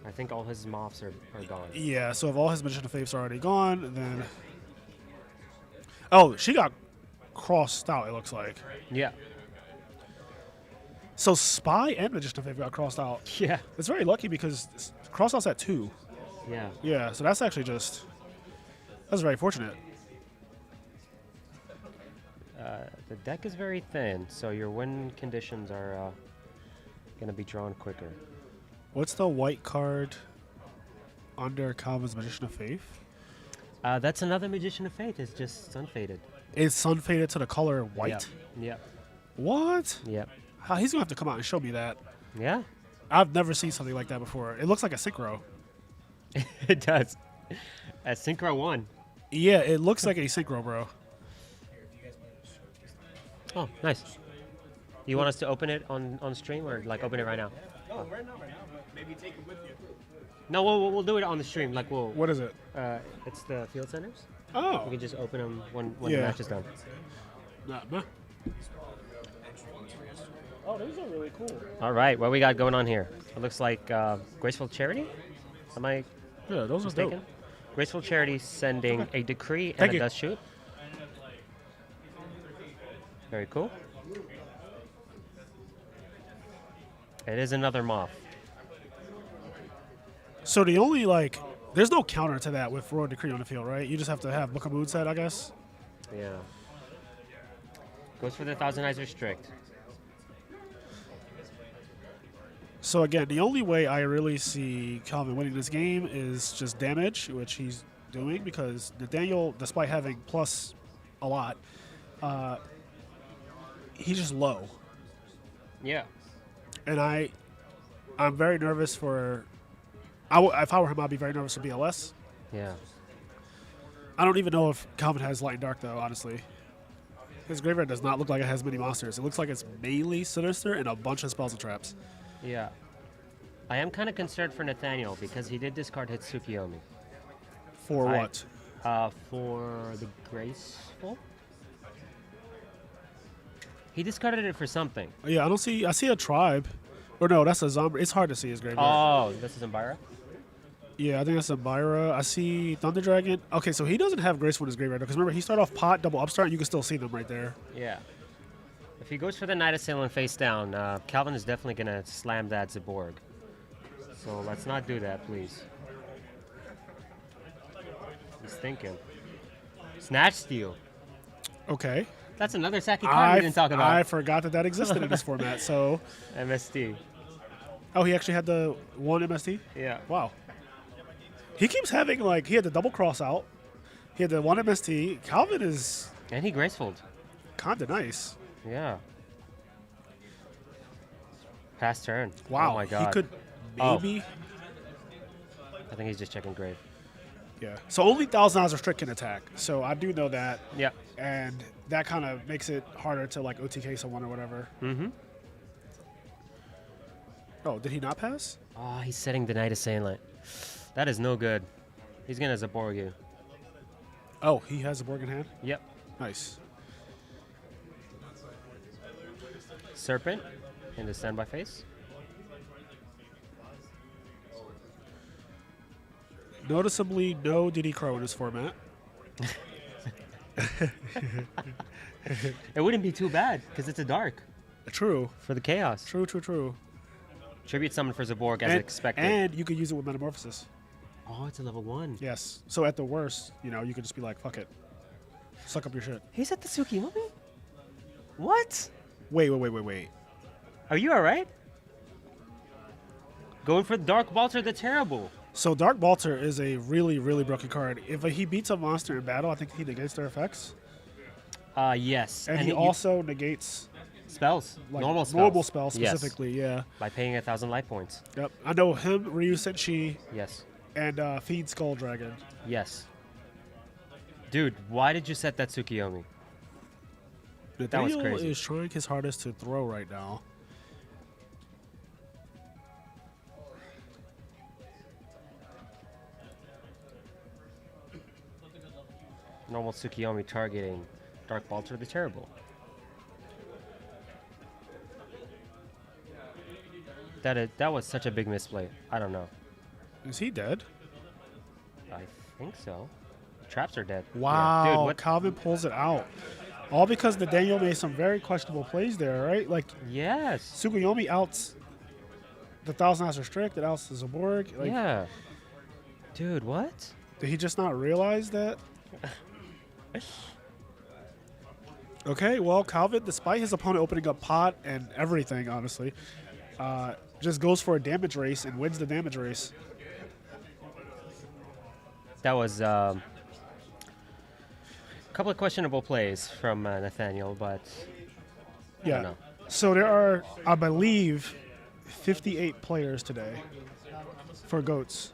I think all his moths are gone. Yeah, so if all his Magician of Faiths are already gone, then... Oh, she got crossed out, it looks like. Yeah. So Spy and Magician of Faith got crossed out. Yeah. It's very lucky because cross-out's at 2. Yeah. Yeah, so that's actually just... That's very fortunate. The deck is very thin, so your win conditions are going to be drawn quicker. What's the white card under Calvin's Magician of Faith? That's another Magician of Faith. It's just sun-faded. It's sun faded to the color white. Yep. What? Yep. He's gonna have to come out and show me that. Yeah. I've never seen something like that before. It looks like a synchro. It does. At Synchro 1. Yeah, it looks like a synchro, bro. Oh, nice. You want us to open it on stream or like open it right now? No, right now. But maybe take it with you. No, we'll do it on the stream. Like we'll. What is it? It's the field centers. Oh. You can just open them when the Yeah. match is done. Nah. Oh, those are really cool. All right, what we got going on here? It looks like Graceful Charity. Am I Yeah, those are mistaken? dope. Graceful Charity sending a decree Thank and you. a dust shoot. Very cool. It is another moth. So the only there's no counter to that with Royal Decree on the field, right? You just have to have Book of Moon set, I guess. Yeah. Goes for the Thousand-Eyes Strict. So again, the only way I really see Calvin winning this game is just damage, which he's doing because Nathaniel, despite having plus a lot, he's just low. Yeah. And I'm very nervous for. If I were him, I'd be very nervous for BLS. Yeah. I don't even know if Calvin has Light and Dark though. Honestly, his graveyard does not look like it has many monsters. It looks like it's mainly Sinister and a bunch of spells and traps. Yeah. I am kind of concerned for Nathaniel because he did discard Hitsukiyomi. For what? For the Graceful? He discarded it for something. Yeah, I see a tribe. Or no, that's a zombie. It's hard to see his graveyard. Oh, this is Embira? Yeah, I think that's a Byra. I see Thunder Dragon. Okay, so he doesn't have Graceful in his graveyard because remember he started off pot, double upstart, and you can still see them right there. Yeah. If he goes for the Night Assailant face down, Calvin is definitely going to slam that Zaborg. So let's not do that, please. He's thinking. Snatch Steal. Okay. That's another Saki card we didn't talk about. I forgot that existed in this format. So, MST. oh, he actually had the one MST? Yeah. Wow. He keeps having, he had the double cross out. He had the one MST. Calvin is And he Graceful'd. kind of nice. Yeah. Pass turn. Wow. Oh my god. He could maybe. I think he's just checking grave. Yeah. So only 1,000 odds of strict can attack. So I do know that. Yeah. And that kind of makes it harder to OTK someone or whatever. Mm-hmm. Oh, did he not pass? Oh, he's setting the Night Assailant. That is no good. He's gonna Zaborg you. Oh, he has a Borg in hand? Yep. Nice. Serpent in the standby phase. Noticeably no DD Crow in this format. It wouldn't be too bad because it's a dark True. for the chaos. True. Tribute summon for Zaborg as expected. And you could use it with Metamorphosis. Oh, it's a level 1. Yes. So at the worst, you could just be like, fuck it. Suck up your shit. He's at the Tsukiyomi? What? Wait. Are you alright? Going for Dark Balter the Terrible. So Dark Balter is a really, really broken card. If he beats a monster in battle, I think he negates their effects. Yes. And he also negates spells. Normal spells. normal spells Yes. specifically, yeah. By paying 1,000 life points. Yep. I know him, Ryu Senshi, Yes. and Feed Skull Dragon. Yes. Dude, why did you set that Tsukiyomi? was Nathaniel crazy. is trying his hardest to throw right now. Normal Tsukiyomi targeting Dark Balter the Terrible. That was such a big misplay. I don't know. Is he dead? I think so. Traps are dead. Wow. Yeah. Dude, what? Calvin pulls it out. All because the Daniel made some very questionable plays there, right? Like, Yes. Tsukuyomi outs the Thousand Eyes Restrict, it outs the Zaborg. Like, Yeah. Dude, what? did he just not realize that? Okay, well, Calvin, despite his opponent opening up pot and everything, honestly, just goes for a damage race and wins the damage race. That was a couple of questionable plays from Nathaniel, but I don't Yeah. know. So there are, I believe, 58 players today for GOATs.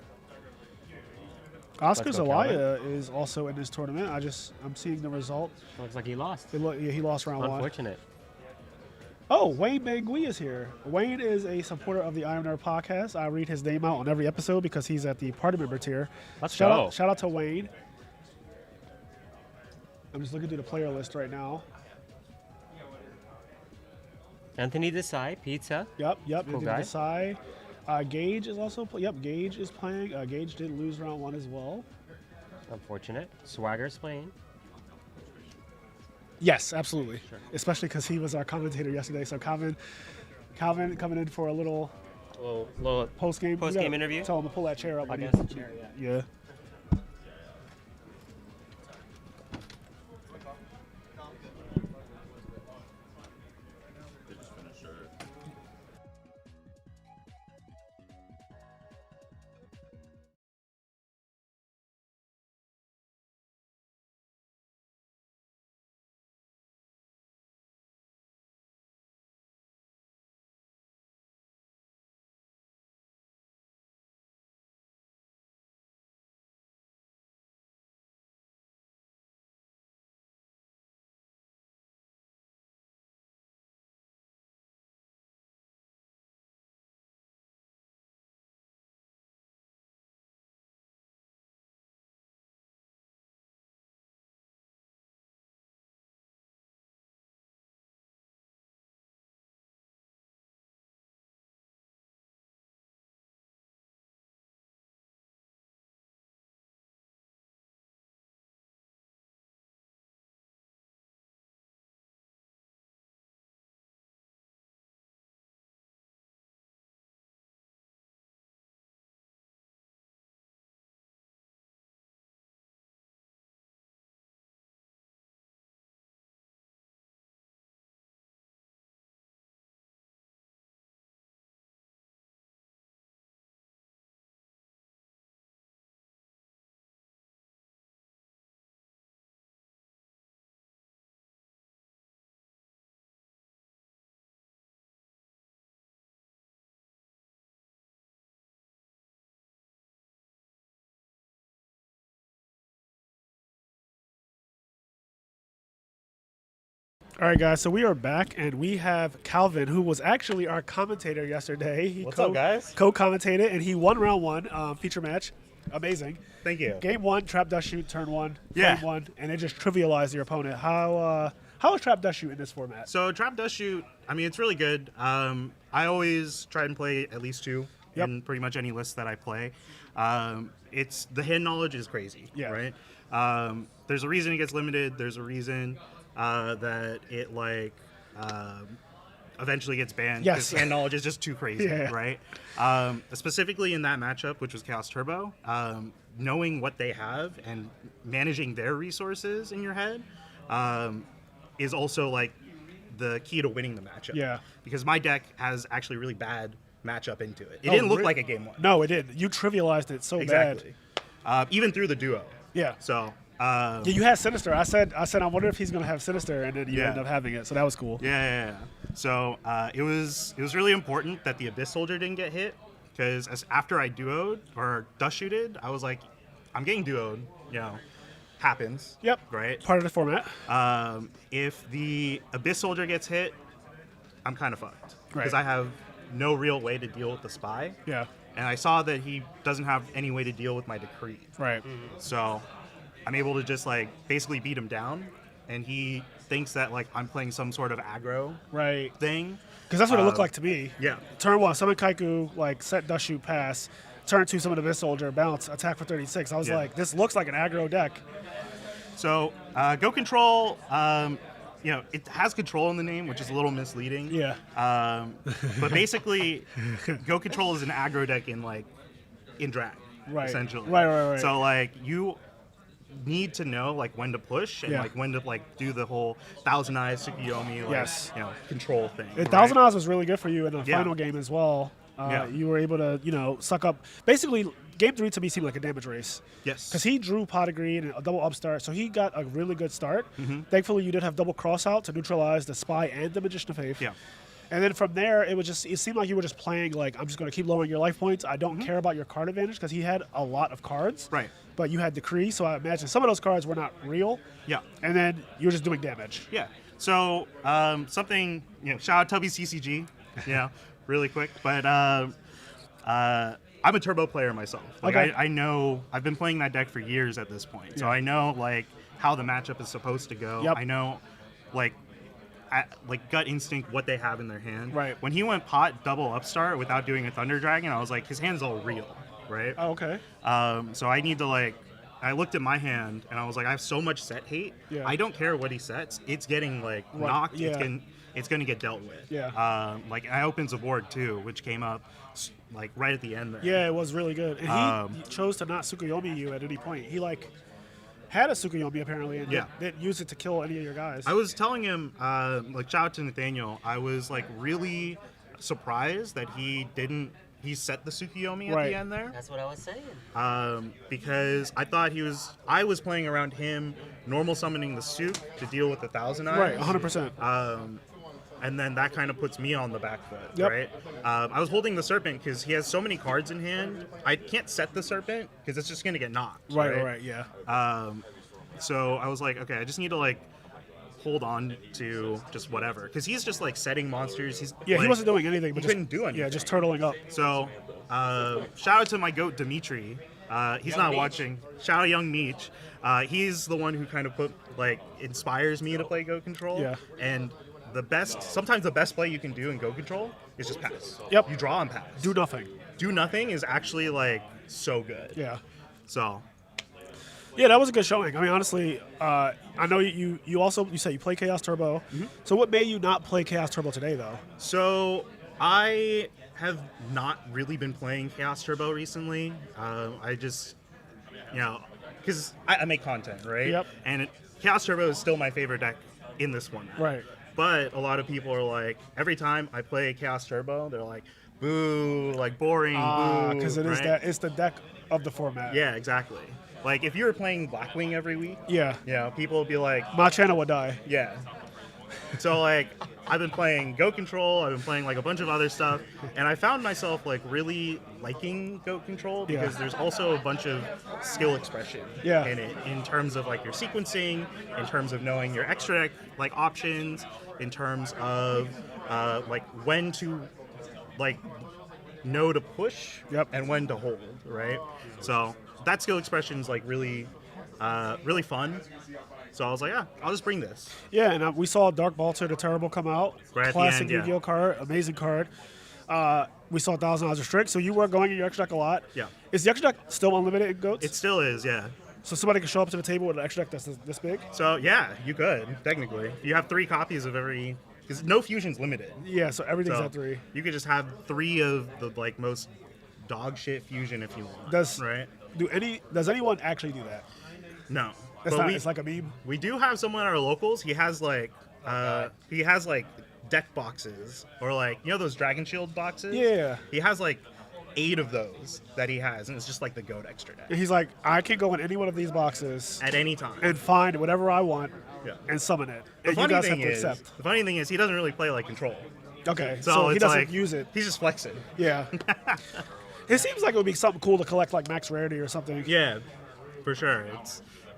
Oscar Let's go, Zelaya is also in this tournament. I'm seeing the result. Looks like he lost. He lost round one. Unfortunate. Oh, Wayne Bangui is here. Wayne is a supporter of the I Am Nerd podcast. I read his name out on every episode because he's at the party member tier. Let's shout go. Out, shout out to Wayne. I'm just looking through the player list right now. Anthony Desai, Pizza. Yep. Cool Anthony guy. Desai. Gage is also. Gage is playing. Gage did lose round one as well. Unfortunate. Swagger's playing. Yes, absolutely. Sure. Especially because he was our commentator yesterday. So Calvin coming in for a little Little post game interview. Tell him to pull that chair up. I when guess he- the chair, Yeah. All right, guys. So we are back, and we have Calvin, who was actually our commentator yesterday. He What's up, guys? Co-commentated, and he won round one, feature match. Amazing. Thank you. Game one, trap dust shoot, turn one, Yeah. frame one, and it just trivialized your opponent. How is trap dust shoot in this format? So trap dust shoot, I mean, it's really good. I always try and play at least two Yep. in pretty much any list that I play. It's the hand knowledge is crazy, Yeah. right? There's a reason it gets limited. There's a reason that it eventually gets banned. Yes. Because hand knowledge is just too crazy, Yeah. right? Specifically in that matchup, which was Chaos Turbo, knowing what they have and managing their resources in your head is also like the key to winning the matchup. Yeah. Because my deck has actually really bad matchup into it. It Oh, didn't look re- like a game one. No, it didn't. You trivialized it so Exactly. bad. Even through the duo. Yeah. So. Yeah, you had Sinister. I said, I wonder if he's gonna have Sinister, and then you Yeah. end up having it. So that was cool. Yeah. So it was really important that the Abyss Soldier didn't get hit because after I duoed or dust shooted, I was like, I'm getting duoed. Happens. Yep. Right. Part of the format. If the Abyss Soldier gets hit, I'm kind of fucked because Right. I have no real way to deal with the spy. Yeah. And I saw that he doesn't have any way to deal with my decree. Right. So I'm able to just basically beat him down, and he thinks that I'm playing some sort of aggro Right. thing. Because that's what it looked like to me. Yeah. Turn one, summon Kaiku, set dust shoot pass. turn 2 summon Abyss Soldier, bounce, attack for 36. I was Yeah. like, this looks like an aggro deck. So Go Control, it has control in the name, which is a little misleading. Yeah. But basically, Go Control is an aggro deck in drag, Right. essentially. Right. So you need to know when to push and Yeah. when to do the whole Thousand Eyes Tsukuyomi Yes. control thing. And right? Thousand Eyes was really good for you in the Yeah. final game as well. Yeah. You were able to, suck up. Basically, game 3 to me seemed like a damage race. Yes. Because he drew Pot of Greed and a double upstart, so he got a really good start. Mm-hmm. Thankfully, you did have double cross out to neutralize the Spy and the Magician of Faith. Yeah. And then from there, it seemed like you were just playing I'm just going to keep lowering your life points. I don't care about your card advantage because he had a lot of cards. Right. But you had Decree, so I imagine some of those cards were not real. Yeah. And then you were just doing damage. Yeah. So something, shout out Tubby CCG, really quick. But I'm a turbo player myself. Okay. I know I've been playing that deck for years at this point, so Yeah. I know how the matchup is supposed to go. Yep. I know gut instinct what they have in their hand. Right. When he went pot double upstart without doing a Thunder Dragon, I was like, his hand's all real, right? Oh, okay. So I need to I looked at my hand and I was like, I have so much set hate. Yeah. I don't care what he sets. It's getting knocked. yeah. It's going to get dealt with. Yeah. I opened Zaborg too, which came up right at the end there. Yeah, it was really good. And he chose to not Tsukuyomi you at any point. He had a Tsukuyomi apparently and Yeah. didn't use it to kill any of your guys. I was telling him, shout out to Nathaniel, I was really surprised that he set the Tsukuyomi at Right. the end there. That's what I was saying. Because I thought I was playing around him, normal summoning the Suk to deal with the Thousand Eyes. Right, 100%. And then that kind of puts me on the back foot, Yep. right? I was holding the Serpent because he has so many cards in hand. I can't set the Serpent because it's just going to get knocked. Right, yeah. So I was like, okay, I just need to hold on to just whatever because he's just setting monsters. He wasn't doing anything. But he couldn't do anything. Yeah, just turtling up. So shout out to my goat Dimitri. He's not watching. Shout out Young Meech. He's the one who kind of inspires me to play Go Control. Yeah. And sometimes the best play you can do in Go Control is just pass. Yep. You draw and pass. Do nothing. Do nothing is actually so good. Yeah. So Yeah, that was a good showing. I mean, honestly, I know you said you play Chaos Turbo. Mm-hmm. So what made you not play Chaos Turbo today, though? So I have not really been playing Chaos Turbo recently. I just, because I make content, right? Yep. And Chaos Turbo is still my favorite deck in this format. Right. But a lot of people are every time I play Chaos Turbo, they're boo, boring, boo. Because right? it's the deck of the format. Yeah, exactly. If you were playing Blackwing every week, Yeah. people would be My channel would die. yeah. So I've been playing Go Control, I've been playing a bunch of other stuff, and I found myself really liking Go Control because Yeah. there's also a bunch of skill expression Yeah. in it, in terms of your sequencing, in terms of knowing your extra options, in terms of when to know to push Yep. and when to hold, right? So that skill expression is really fun. So I was like, yeah, I'll just bring this. Yeah, and we saw Dark Balter the Terrible come out. Right at the Classic end, yeah. Yu-Gi-Oh card, amazing card. We saw Thousand Eyes Restrict, so you were going in your extra deck a lot. Yeah. Is the extra deck still unlimited in GOATs? It still is, yeah. So somebody can show up to the table with an extra deck that's this big? So yeah, you could technically. You have 3 copies of every, because no fusion's limited. Yeah, so everything's So at 3. you could just have 3 of the most dog shit fusion if you want. Does anyone actually do that? No. It's But not. It's like a meme. we do have someone at our locals. He has deck boxes or those Dragon Shield boxes. Yeah. He has 8 of those that he has, and it's just the goat extra deck And he's like, I can go in any one of these boxes at any time. and find whatever I want Yeah. and summon it. The And you funny guys have thing to is, accept. he doesn't really play control. Okay, So, so he it's doesn't use it. He's just flexing. Yeah. It seems like it would be something cool to collect max rarity or something. Yeah, for sure.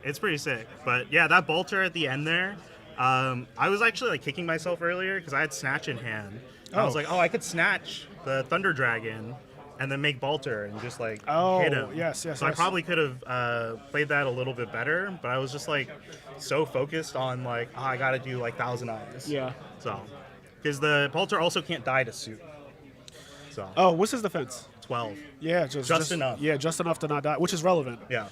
It's pretty sick. But yeah, that bolter at the end there, I was actually kicking myself earlier because I had Snatch in hand. And I was Oh. I could Snatch the Thunder Dragon and then make Bolter and just Oh, hit him. yes. So I probably could have played that a little bit better, but I was just so focused on I gotta do Thousand Eyes. Yeah. So, because the Bolter also can't die to suit. So. Oh, what's his defense? 12. Yeah, just enough. Yeah, just enough to not die, which is relevant. Yeah.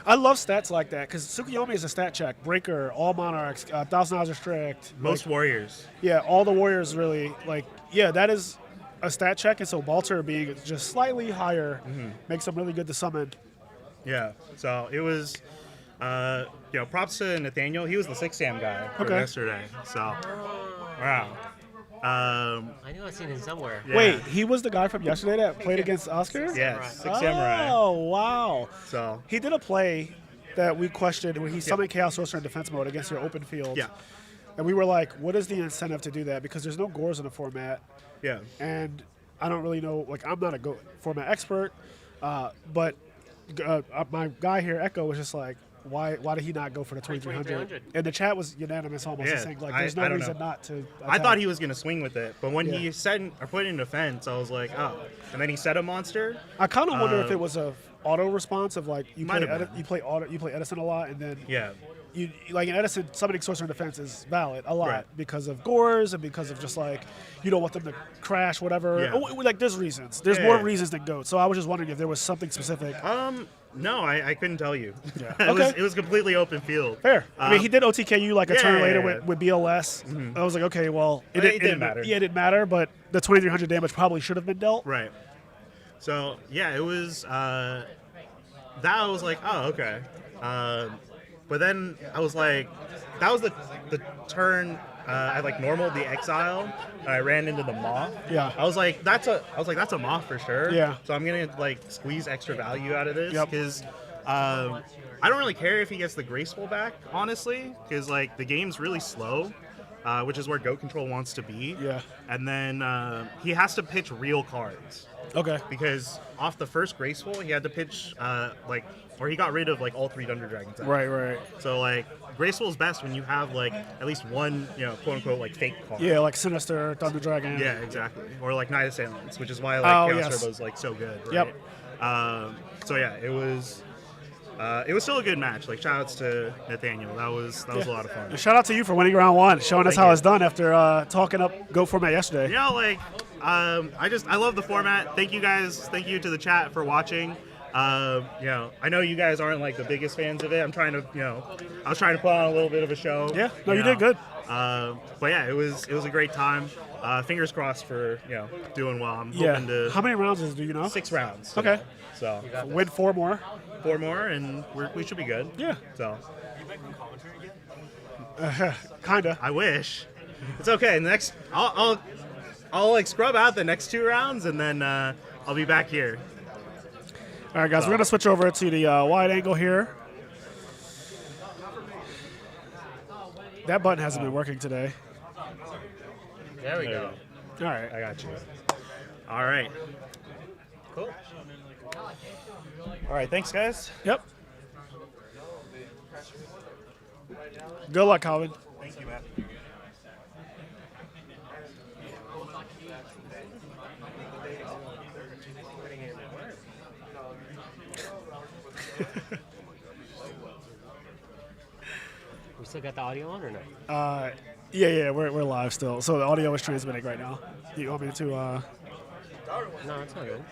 I love stats like that because Tsukuyomi is a stat check. Breaker, all monarchs, 1,000 odds restrict. Most warriors. Yeah, all the warriors really that is a stat check, and so Balter being just slightly higher makes them really good to summon. Yeah. So it was, props to Nathaniel. He was the 6 Sam guy from Okay. yesterday. So, wow. I knew I'd seen him somewhere. Yeah. Wait, he was the guy from yesterday that played against Oscar? Yes, 6 Samurai. Oh, wow. So, He did a play that we questioned where he summoned Chaos Sorcerer in defense mode against your open field. yeah. And we were like, what is the incentive to do that? Because there's no Gores in the format. Yeah. And I don't really know. I'm not a Go format expert. But my guy here, Echo, was just like, why did he not go for the 2300? And the chat was unanimous almost, Yeah, saying there's no I don't reason know. not to. I attack. thought he was going to swing with it, but when Yeah. he said or put it in defense, I was like, oh. And then he said a monster. I kind of wonder if it was a auto response of you Might play have been. you play Edison a lot, and then Yeah. you like in Edison summoning Sorcerer in defense is valid a lot Right. because of Gores and because of just you don't want them to crash whatever. Yeah. There's reasons. There's Yeah, more yeah. reasons than goats. So I was just wondering if there was something specific. No, I couldn't tell you. Yeah. It was completely open field. Fair. I mean, he did OTKU a turn yeah, later yeah. with BLS. I was like, okay, well, It didn't matter. Yeah, it didn't matter, but the 2300 damage probably should have been dealt. Right. So yeah, it was. That I was like, oh okay. But then I was like, that was the turn. I normaled the exile, and I ran into the moth. Yeah. I was like, that's a moth for sure. Yeah. So I'm gonna squeeze extra value out of this Yep. because I don't really care if he gets the graceful back, honestly, because the game's really slow. Which is where Goat Control wants to be. Yeah. And then he has to pitch real cards. Okay. Because off the first graceful, he had to pitch or he got rid of all 3 Thunder Dragons. out. Right. So graceful is best when you have at least one quote unquote fake card. Yeah, like Sinister, Thunder Dragon. Yeah, exactly. Or Night Assailants, which is why Oh, Chaos yes. Turbo's so good. Right? Yep. So yeah, it was still a good match. Shout outs to Nathaniel. That was a lot of fun. And shout out to you for winning round 1, showing us Thank how you. it's done after talking up Goat format yesterday. I love the format. Thank you guys. Thank you to the chat for watching. I know you guys aren't the biggest fans of it. I'm trying to, I was trying to put on a little bit of a show. Yeah, no, you did good. But yeah, it was a great time. Fingers crossed for doing well. I'm Yeah. hoping to How many rounds is it, do you know? 6 rounds. Okay. So Win 4 more. 4 more, and we should be good. Yeah. So Kinda. I wish. It's okay. Next, I'll scrub out the next 2 rounds, and then I'll be back here. All right, guys, we're going to switch over to the wide angle here. That button hasn't been working today. There we There go. you All right. I got you. All right. Cool. All right. Thanks, guys. Yep. Good luck, Calvin. Thank you, Matt. We still got the audio on or not? Yeah, we're live still. So the audio is transmitting right now. You want me to? No, it's not good.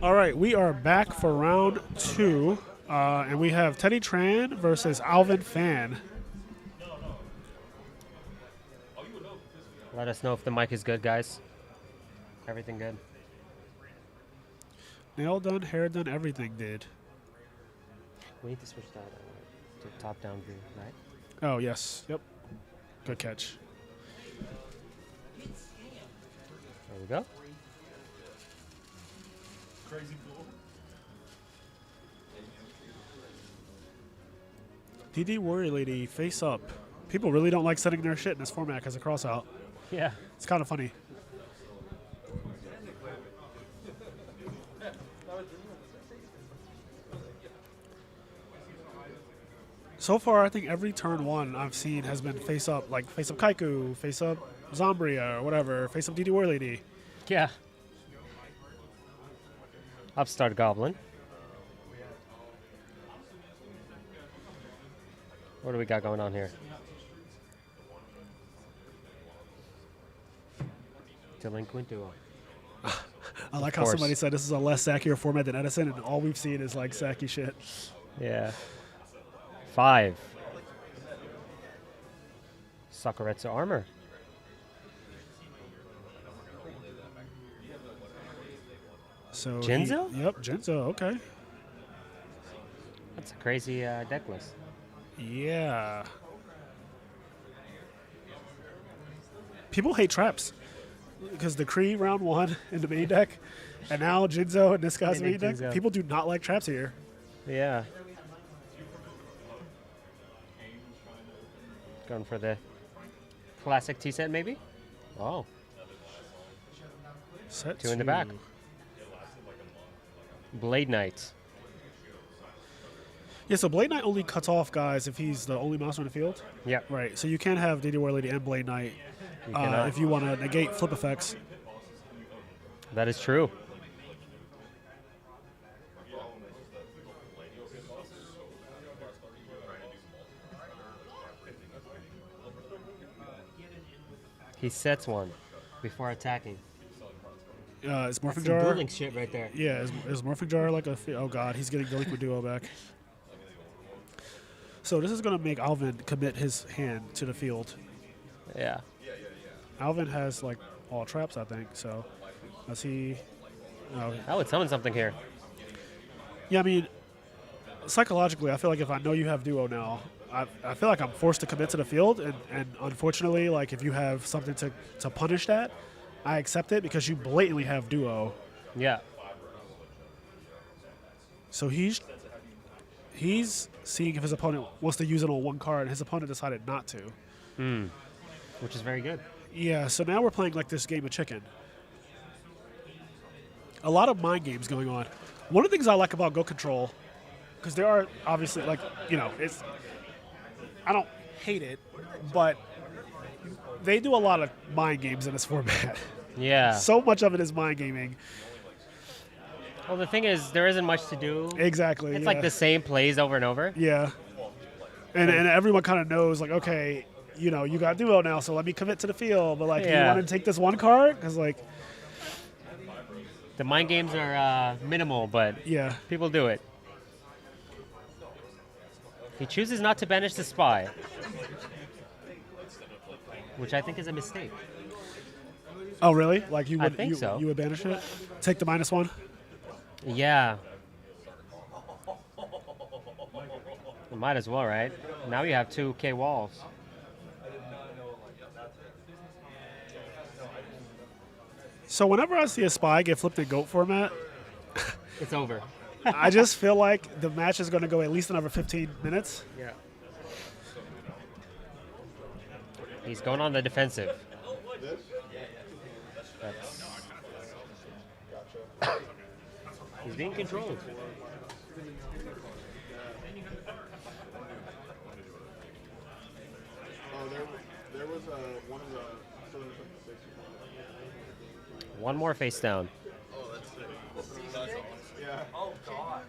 All right, we are back for round 2, and we have Teddy Tran versus Alvin Fan. Let us know if the mic is good, guys. Everything good? Nail done, hair done, everything did. We need to switch that to top-down view, right? Oh, yes. Yep. Good catch. There we go. Crazy cool. DD Warrior Lady, face up. People really don't like setting their shit in this format because of cross out. Yeah. It's kind of funny. So far, I think every turn 1 I've seen has been face up, like face up Kaiku, face up Zombria, or whatever, face up DD Warrior Lady. Yeah. Upstart Goblin. What do we got going on here? Delinquent Duo. I like how course. somebody said this is a less Sacky format than Edison, and all we've seen is like Sacky shit. Yeah. 5. Sakuretsu Armor. So Jinzo? Yep, Jinzo. Okay. That's a crazy deck list. Yeah. People hate traps because the Kree round 1 in the main deck, and now Jinzo in this guy's They main hate deck. Jinzo. People do not like traps here. Yeah. Going for the classic T set, maybe? Oh, Set 2 in the back. Blade Knight. Yeah, so Blade Knight only cuts off guys if he's the only monster in the field. Yep. Right, so you can't have DD War Lady and Blade Knight You cannot. if you want to negate flip effects. That is true. He sets one before attacking. Is Morphing Some Jar? dueling shit right there. Yeah, is Morphing Jar like a... Oh, God, he's getting Delinquent Duo back. So this is going to make Alvin commit his hand to the field. Yeah. Alvin has, like, all traps, I think, so... Does he... Oh, I would summon something here. yeah, I mean, psychologically, I feel like if I know you have Duo now, I feel like I'm forced to commit to the field, and unfortunately, like, if you have something to punish that, I accept it because you blatantly have Duo. Yeah. So he's seeing if his opponent wants to use it on one card, and his opponent decided not to. Which is very good. Yeah, so now we're playing like this game of chicken. A lot of mind games going on. One of the things I like about Go Control, because there are obviously, like, you know, it's... I don't hate it, but they do a lot of mind games in this format. Yeah. So much of it is mind gaming. Well, the thing is, there isn't much to do. Exactly. It's yeah. like the same plays over and over. Yeah. And everyone kind of knows, like, okay, you know, you got Duo now, so let me commit to the field. But, like, do you Yeah. want to take this one card? Because, like, The mind games are minimal, but yeah. people do it. He chooses not to banish the spy, which I think is a mistake. Oh, really? Like, you I would, think so. You would banish it? Take the -1? Yeah. You might as well, right? Now you have 2K walls. So whenever I see a spy get flipped in GOAT format, It's over. I just feel like the match is going to go at least another 15 minutes. Yeah. He's going on the defensive. That's... He's being controlled. There was one of the. One more face down. Yeah. Oh God.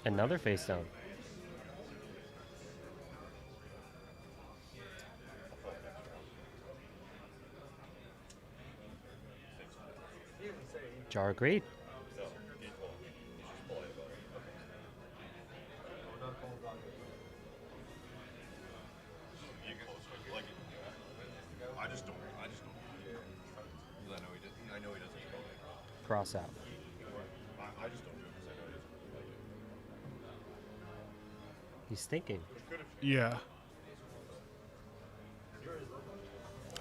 Another face down. Jar agreed. I just don't. I know he doesn't. I know he doesn't. Cross out. I just don't do it because I know he doesn't. He's thinking. Yeah.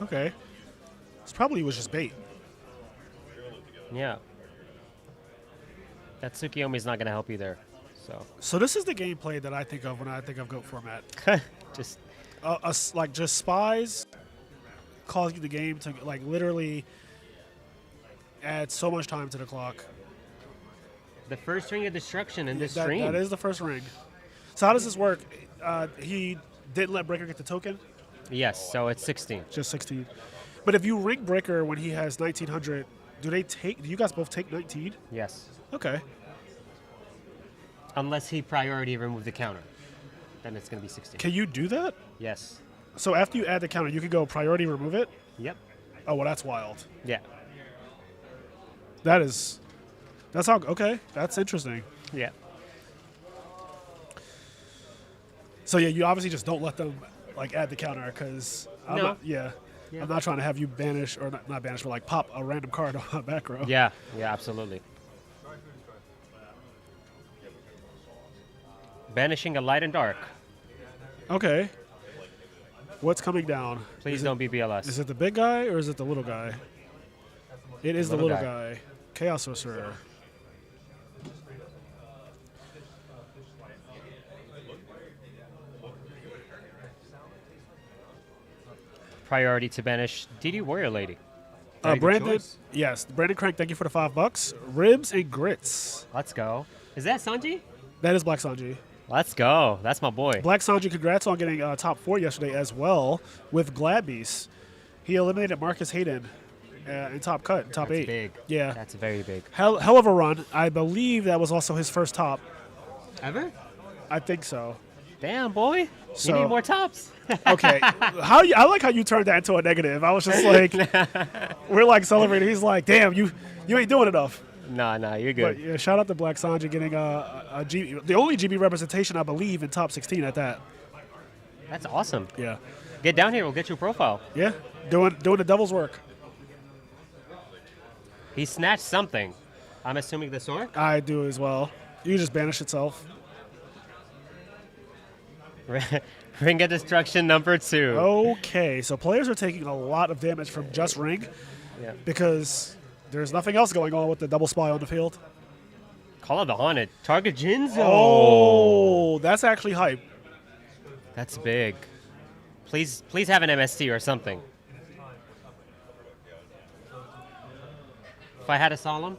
Okay. This probably was just bait. Yeah. That Tsukiyomi's not going to help you there. So this is the gameplay that I think of when I think of GOAT format. Just Like just spies causing the game to like literally add so much time to the clock. the first ring of destruction in this That stream. is the first ring. So how does this work? He didn't let Breaker get the token, Yes, so it's 16. just 16. But if you ring Breaker when he has 1900, do you guys both take 19? Yes. Okay. Unless he priority removed the counter. Then it's going to be 16. Can you do that? Yes. So after you add the counter, you can go priority remove it? Yep. Oh, well, that's wild. Yeah. That's how, okay, that's interesting. Yeah. So yeah, you obviously just don't let them like add the counter because No. Yeah. Yeah. I'm not trying to have you banish or not banish, but like pop a random card on the back row. Yeah. Yeah, absolutely. Banishing a light and dark. Okay. What's coming down? Please don't be BLS. Is it the big guy or is it the little guy? It is the Little little guy. Chaos Sorcerer. Priority to banish DD Warrior Lady. Very good Brandon, choice. yes, Brandon Crank, thank you for the $5. Ribs and grits. Let's go. Is that Sanji? That is Black Sanji. Let's go. That's my boy. Black Sanji, congrats on getting top 4 yesterday as well with Gladbeast. He eliminated Marcus Hayden in top cut, top That's 8. big. Yeah. That's very big. Hell of a run. I believe that was also his first top. Ever? I think so. Damn, boy. So- You need more tops. Okay. I like how you turned that into a negative. I was just like, we're like celebrating. He's like, damn, you ain't doing enough. Nah, you're But good. yeah, shout out to Black Sanji getting the only GB representation, I believe, in top 16 at that. That's awesome. Yeah. Get down here. We'll get you a profile. Yeah. Doing the devil's work. He snatched something. I'm assuming the sword? I do as well. You just banish itself. Ring of Destruction number 2. Okay, so players are taking a lot of damage from just Ring Yeah. because there's nothing else going on with the double spy on the field. Call of the Haunted. Target Jinzo. Oh, that's actually hype. That's big. Please have an MST or something. If I had a Solemn,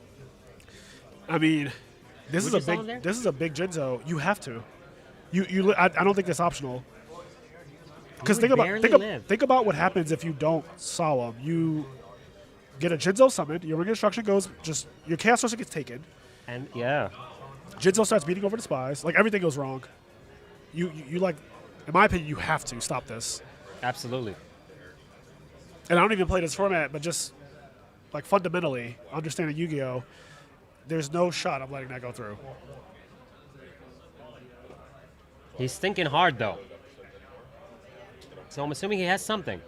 I mean, this Would is you sell him there? a big Jinzo. You have to. I don't think that's optional. Because would barely live. think about what happens if you don't Solemn. You get a Jinzo summoned. Your Ring of Destruction goes your Chaos Sorcerer gets taken. and yeah, Jinzo starts beating over the spies. Like everything goes wrong. You like, in my opinion, you have to stop this. absolutely. And I don't even play this format, but just like fundamentally understanding Yu-Gi-Oh, there's no shot I'm letting that go through. He's thinking hard though. So I'm assuming he has something.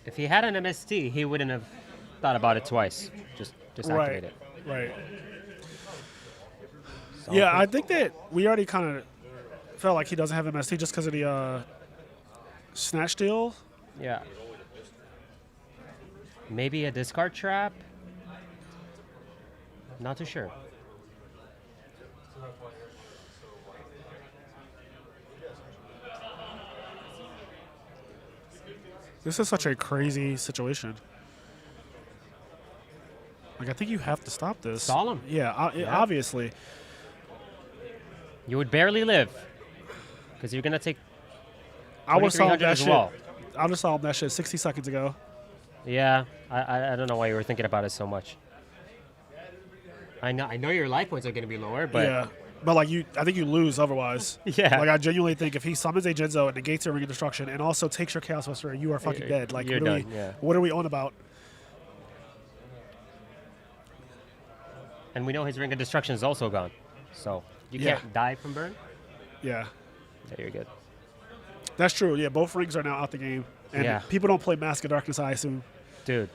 If he had an MST, he wouldn't have thought about it twice. Just activate it. Right. So Yeah, I think that we already kind of felt like he doesn't have MST just because of the snatch deal. Yeah. Maybe a discard trap? Not too sure. This is such a crazy situation. Like, I think you have to stop this. Solemn. Yeah, Yeah. obviously. You would barely live. Because you're going to take I would solve 2300 that as shit. well. I would solve that shit 60 seconds ago. Yeah, I don't know why you were thinking about it so much. I know your life points are going to be lower, but Yeah. But like I think you lose otherwise. Yeah. Like I genuinely think if he summons a Jinzo and negates your Ring of Destruction and also takes your Chaos Whisperer, you are fucking dead. Like you're done. Yeah. What are we on about? And we know his Ring of Destruction is also gone, so you Yeah. can't die from burn. Yeah, Yeah, you're good. that's true. Yeah, both rings are now out the game, and Yeah. people don't play Mask of Darkness, I assume. Dude,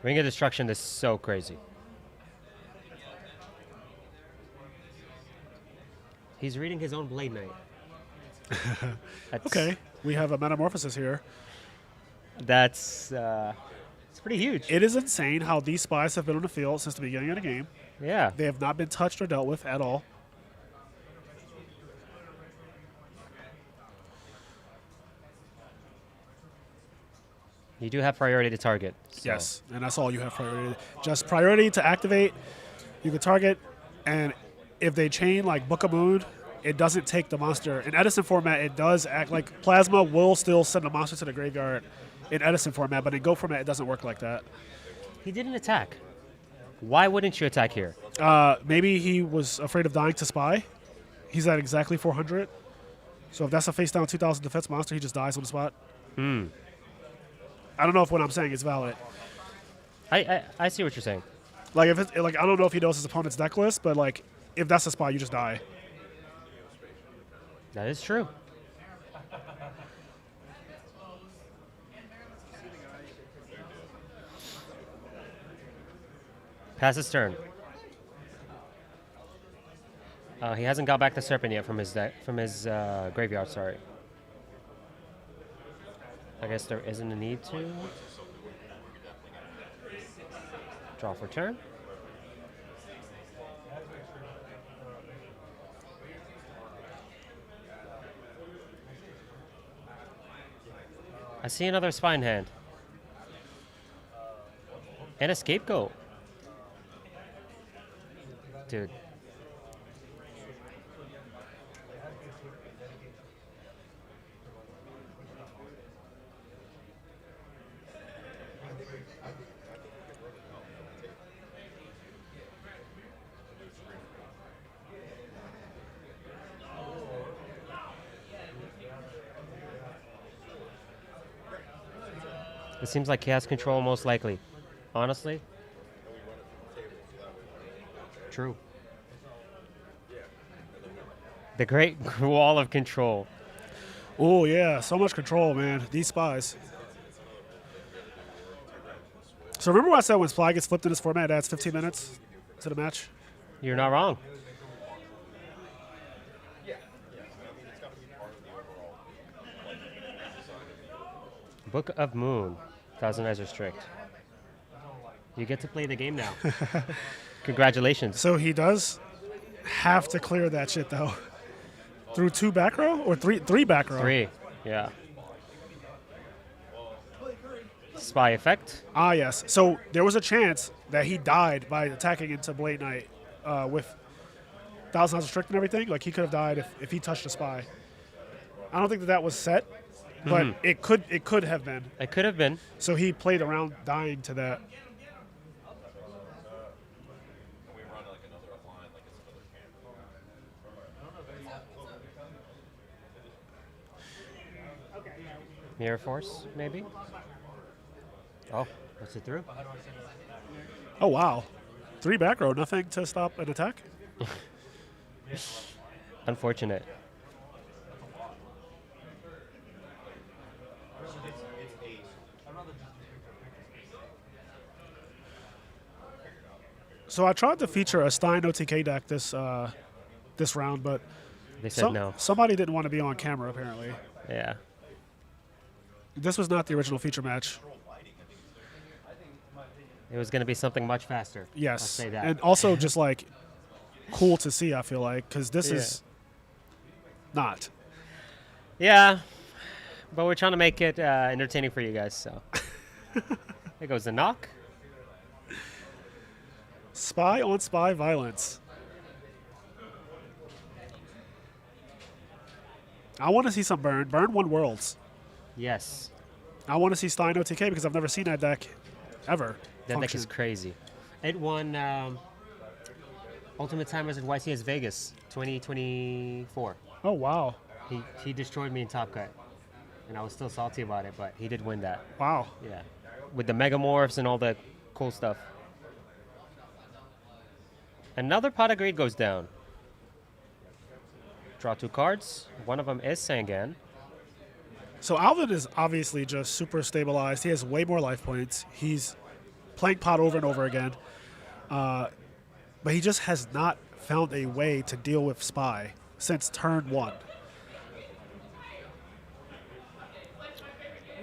Ring of Destruction is so crazy. He's reading his own Blade Knight. That's- Okay, we have a Metamorphosis here. That's it's pretty huge. It is insane how these spies have been on the field since the beginning of the game. Yeah. They have not been touched or dealt with at all. You do have priority to target. So. Yes, and that's all you have priority. Just priority to activate. You can target, and if they chain like Book of Moon, it doesn't take the monster. In Edison format, it does act like Plasma will still send a monster to the graveyard in Edison format, but in Go format, it doesn't work like that. He didn't attack. Why wouldn't you attack here? Maybe he was afraid of dying to Spy. He's at exactly 400. So if that's a face down 2,000 defense monster, he just dies on the spot. I don't know if what I'm saying is valid. I see what you're saying. Like if it's like I don't know if he knows his opponent's deck list, but like if that's a spot, you just die. That is true. Pass his turn. He hasn't got back the Serpent yet from his graveyard. Sorry. I guess there isn't a need to. Draw for turn. I see another Spine hand. And a Scapegoat. Dude. It seems like Chaos Control most likely. Honestly. True. The great wall of control. Oh yeah, so much control, man. These spies. So remember what I said when Spy gets flipped in this format, it adds 15 minutes to the match? You're not wrong. Book of Moon. Thousand Eyes are strict. You get to play the game now. Congratulations. So he does have to clear that shit though. Through 2 back row or 3 back row? 3. Yeah. Spy effect. Ah, yes. So there was a chance that he died by attacking into Blade Knight with Thousand Eyes Restrict and everything. Like he could have died if he touched a spy. I don't think that was set, but it could have been. It could have been. So he played around dying to that. Mirror Force, maybe? Oh, puts it through. Oh, wow. 3 back row, nothing to stop an attack? Unfortunate. So I tried to feature a Stein OTK deck this round, but They said no. somebody didn't want to be on camera, apparently. Yeah. This was not the original feature match. It was going to be something much faster. Yes. I'll say that. And also just like cool to see, I feel like, because this is not. Yeah. But we're trying to make it entertaining for you guys, so. There goes the knock. Spy on spy violence. I want to see some Burn. Burn won Worlds. Yes. I want to see Stein OTK because I've never seen that deck ever. That deck function. is crazy. It won Ultimate Timers at YCS Vegas 2024. Oh, wow. He destroyed me in Top Cut. And I was still salty about it, but he did win that. Wow. Yeah. With the Megamorphs and all the cool stuff. Another pot of greed goes down. Draw 2 cards. One of them is Sangan. So Alvin is obviously just super stabilized. He has way more life points. He's playing pot over and over again. But he just has not found a way to deal with Spy since turn 1.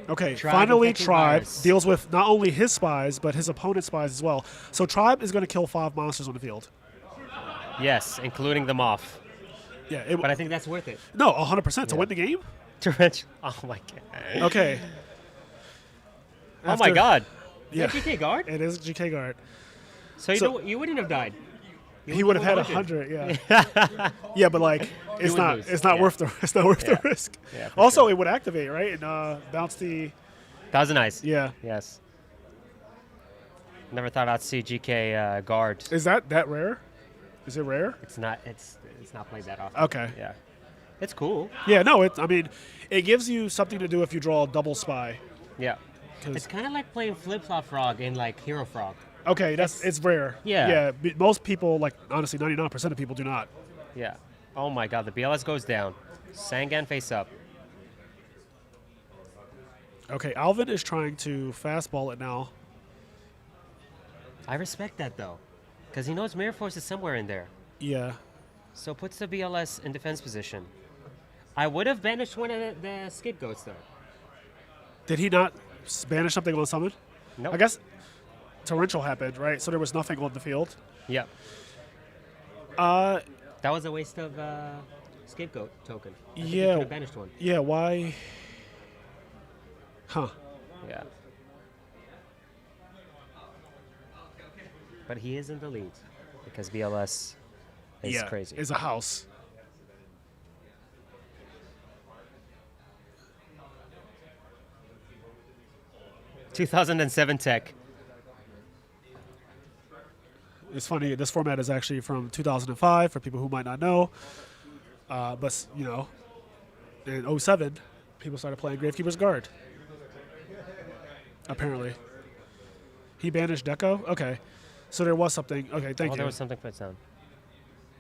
Okay, Tribe finally infecting Tribe virus. deals with not only his spies, but his opponent's spies as well. So Tribe is going to kill 5 monsters on the field. Yes, including the Moth. Yeah, But I think that's worth it. no, 100% to Yeah. win the game. Torrential. Oh my god. Okay. Oh my After- god. Yeah, Is that GK guard? it is GK guard. So you, So- don't, you wouldn't have died. He would have had 100. Yeah. Yeah, but like it's would not lose. it's not Yeah. worth the Yeah. risk. Yeah, for Also, sure. it would activate, right? And bounce the That was nice. yeah. Yes. Never thought I'd see GK guard. Is that rare? Is it rare? It's not played that often. Okay. Yeah. It's cool. Yeah, no, I mean, it gives you something to do if you draw a double spy. Yeah. 'Cause- It's kind of like playing Flip Flop Frog in like Hero Frog. Okay, it's rare. Yeah. Yeah, most people, like honestly 99% of people do not. Yeah. Oh my god, the BLS goes down. Sangan face up. Okay, Alvin is trying to fastball it now. I respect that though, because he knows Mirror Force is somewhere in there. Yeah. So puts the BLS in defense position. I would have banished one of the scapegoats though. Did he not banish something on summon? Nope. I guess torrential happened, right? So there was nothing on the field. Yep. Uh, That was a waste of scapegoat token. I think he Yeah. could have banished one. yeah. Why? Huh. Yeah. But he is in the lead because BLS is yeah. crazy. Is a house. $2007 tech. It's funny. This format is actually from 2005 for people who might not know. But you know, in 07, people started playing Gravekeeper's Guard. Apparently, he banished Deco. Okay, so there was something. Okay, thank you. There was something put down.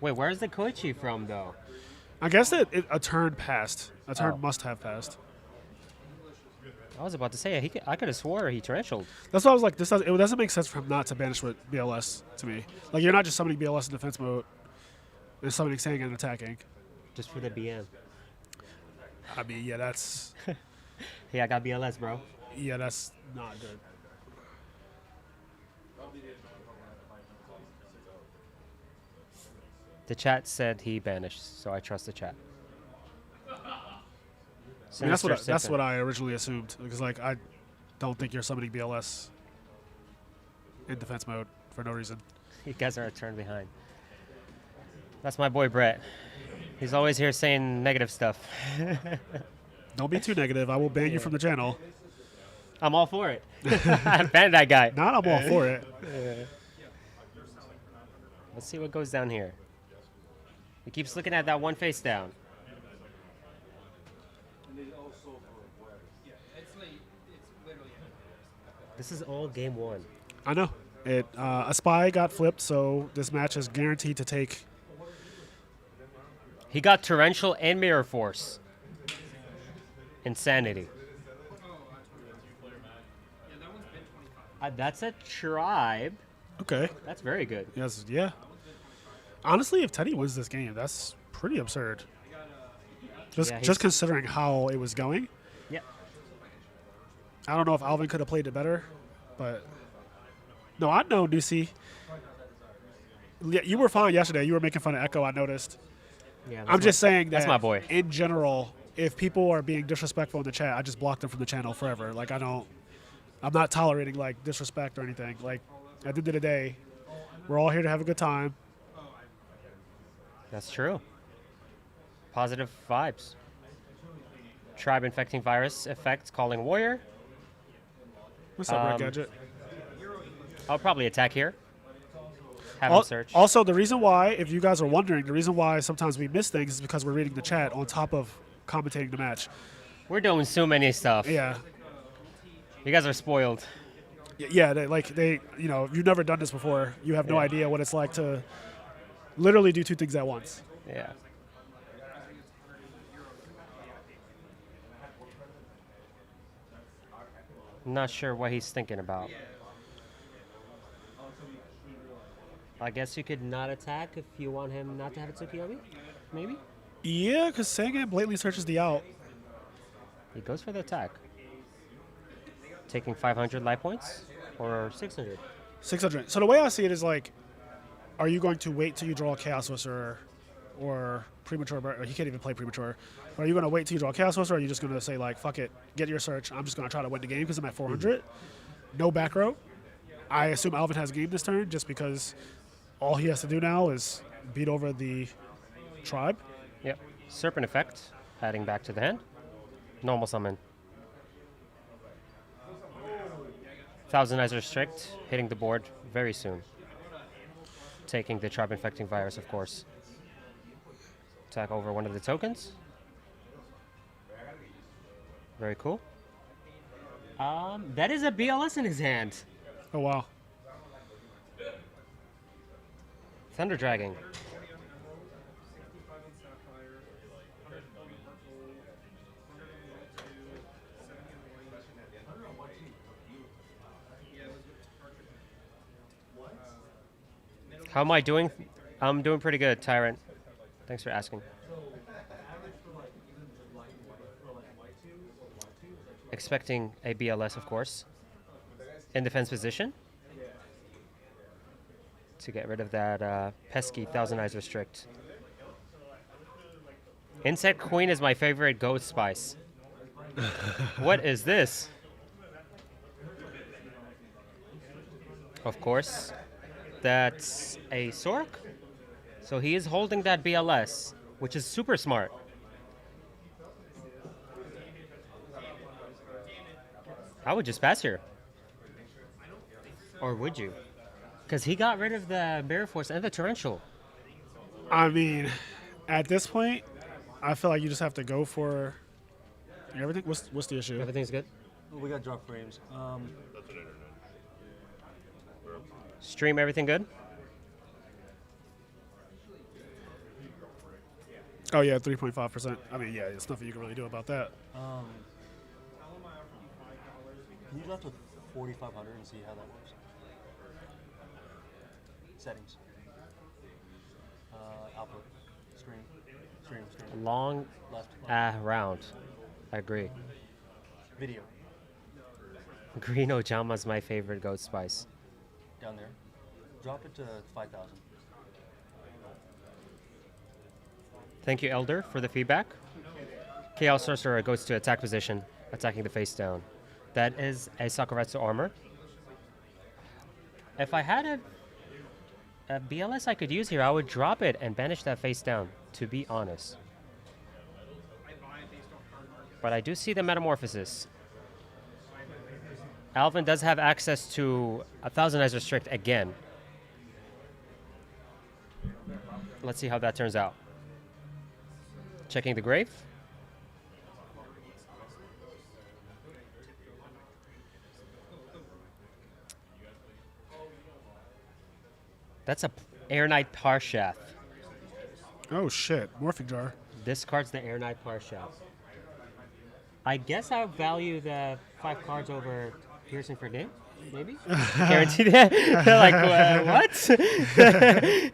Wait, where's the Koichi from though? I guess that a turn passed. A turn Oh. must have passed. I was about to say I could have swore he torrentialed. That's why I was like, it doesn't make sense for him not to banish with BLS to me. Like, you're not just summoning BLS in defense mode and summoning Sangan and attacking. Just for the BM. I mean, yeah, that's Hey, I got BLS, bro. not good. The chat said he banished, so I trust the chat. I mean, that's Sinister what I originally assumed, because like I don't think you're summoning BLS in defense mode for no reason. You guys are a turn behind. That's my boy Brett. He's always here saying negative stuff. Don't be too negative. I will ban you from the channel. I'm all for it. Ban that guy. Not I'm all for it. Let's see what goes down here. He keeps looking at that one face down. It's like, it's literally. This is all game 1. I know. A spy got flipped, so this match is guaranteed to take. He got Torrential and Mirror Force. Insanity. Yeah, that one's been 25. That's a tribe. Okay. That's very good. Yes. Yeah. Honestly, if Teddy wins this game, that's pretty absurd. Just Yeah, just considering how it was going. Yep. I don't know if Alvin could have played it better, but no, I know, Nusi. Yeah, you were fine yesterday. You were making fun of Echo. I noticed. Yeah, I'm just saying that that's my boy. in general, if people are being disrespectful in the chat, I just block them from the channel forever. Like I'm not tolerating like disrespect or anything. Like at the end of the day, we're all here to have a good time. That's true. Positive vibes. Tribe infecting virus effect calling warrior. What's up, Red Gadget? I'll probably attack here. Have him search. Also, the reason why, if you guys are wondering, the reason why sometimes we miss things is because we're reading the chat on top of commentating the match. We're doing so many stuff. Yeah. You guys are spoiled. Yeah, you know, you've never done this before. You have no Yeah. idea what it's like to literally do two things at once. Yeah. Not sure what he's thinking about. I guess you could not attack if you want him not to have a Tsukiyomi? Maybe? Yeah, because Sangan blatantly searches the out. He goes for the attack. Taking 500 life points? Or 600? 600. So the way I see it is like, are you going to wait till you draw a Chaos Whisperer or premature? Or he can't even play premature. But are you going to wait till you draw a Chaos Whisperer, or are you just going to say like, fuck it, get your search. I'm just going to try to win the game because I'm at 400. No back row. I assume Alvin has game this turn just because all he has to do now is beat over the tribe. Yep. Serpent effect, adding back to the hand. Normal summon. Thousand-Eyes Restrict, hitting the board very soon. Taking the tribe infecting virus, of course. Attack over one of the tokens. Very cool. That is a BLS in his hand. Oh, wow. Thunder Dragon. How am I doing? I'm doing pretty good, Tyrant. Thanks for asking. Expecting a BLS, of course. In defense position. To get rid of that pesky Thousand-Eyes Restrict. Insect Queen is my favorite goat spice. What is this? Of course, that's a Sork. So he is holding that BLS, which is super smart. I would just pass here. Or would you? Because he got rid of the Bear Force and the Torrential. I mean, at this point, I feel like you just have to go for everything. What's the issue? Everything's good? We got drop frames. Stream, everything good? Oh, yeah, 3.5%. I mean, yeah, there's nothing you can really do about that. Can you drop to 4,500 and see how that works? Settings. Output. Stream. Long Left. round. I agree. Video. Green Ojama's my favorite goat spice. Down there. Drop it to 5,000. Thank you, Elder, for the feedback. Chaos Sorcerer goes to attack position, attacking the face down. That is a Sakuretsu armor. If I had a BLS I could use here, I would drop it and banish that face down, to be honest. But I do see the Metamorphosis. Alvin does have access to a Thousand-Eyes Restrict again. Let's see how that turns out. Checking the grave. That's a Air Knight Parshath. Oh, shit. Morphing Jar. Discards the Air Knight Parshath. I guess I value the 5 cards over Piercing for game, maybe? Guarantee that? Like, what?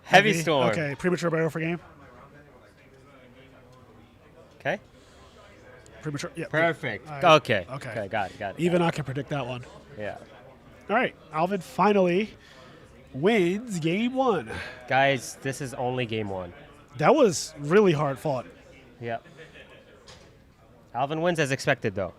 Heavy Storm. Okay, premature barrel for game. Okay. Premature, yeah. Perfect. All right. Okay. Okay. Got it. Even I can predict that one. Yeah. All right, Alvin finally wins game 1. Guys, this is only game 1. That was really hard fought. Yep. Alvin wins as expected, though.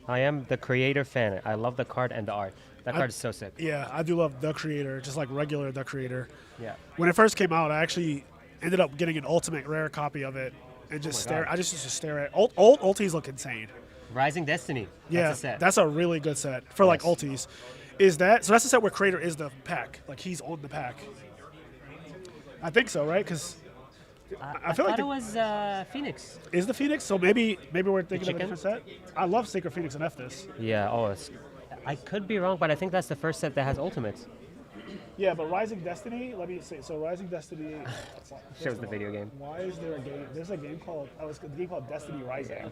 I am the creator fan. I love the card and the art. That card is so sick. Yeah, I do love The Creator, just like regular The Creator. Yeah. When it first came out, I actually ended up getting an ultimate rare copy of it and just stare. I just used to stare at old ultis look insane. Rising Destiny. Yeah, That's a set. that's a really good set for like Yes. ultis. Is that so? That's the set where Crater is the pack. Like he's on the pack. I think so, right? Because I feel like thought it was Phoenix. is the Phoenix. So maybe we're thinking of a chicken? different set. I love Sacred Phoenix and F this. Yeah. Oh, I could be wrong, but I think that's the first set that has ultimates. Yeah, but Rising Destiny. Let me say. So Rising Destiny Shows the video game. Why is there a game? There's a game called it's a game called Destiny Rising.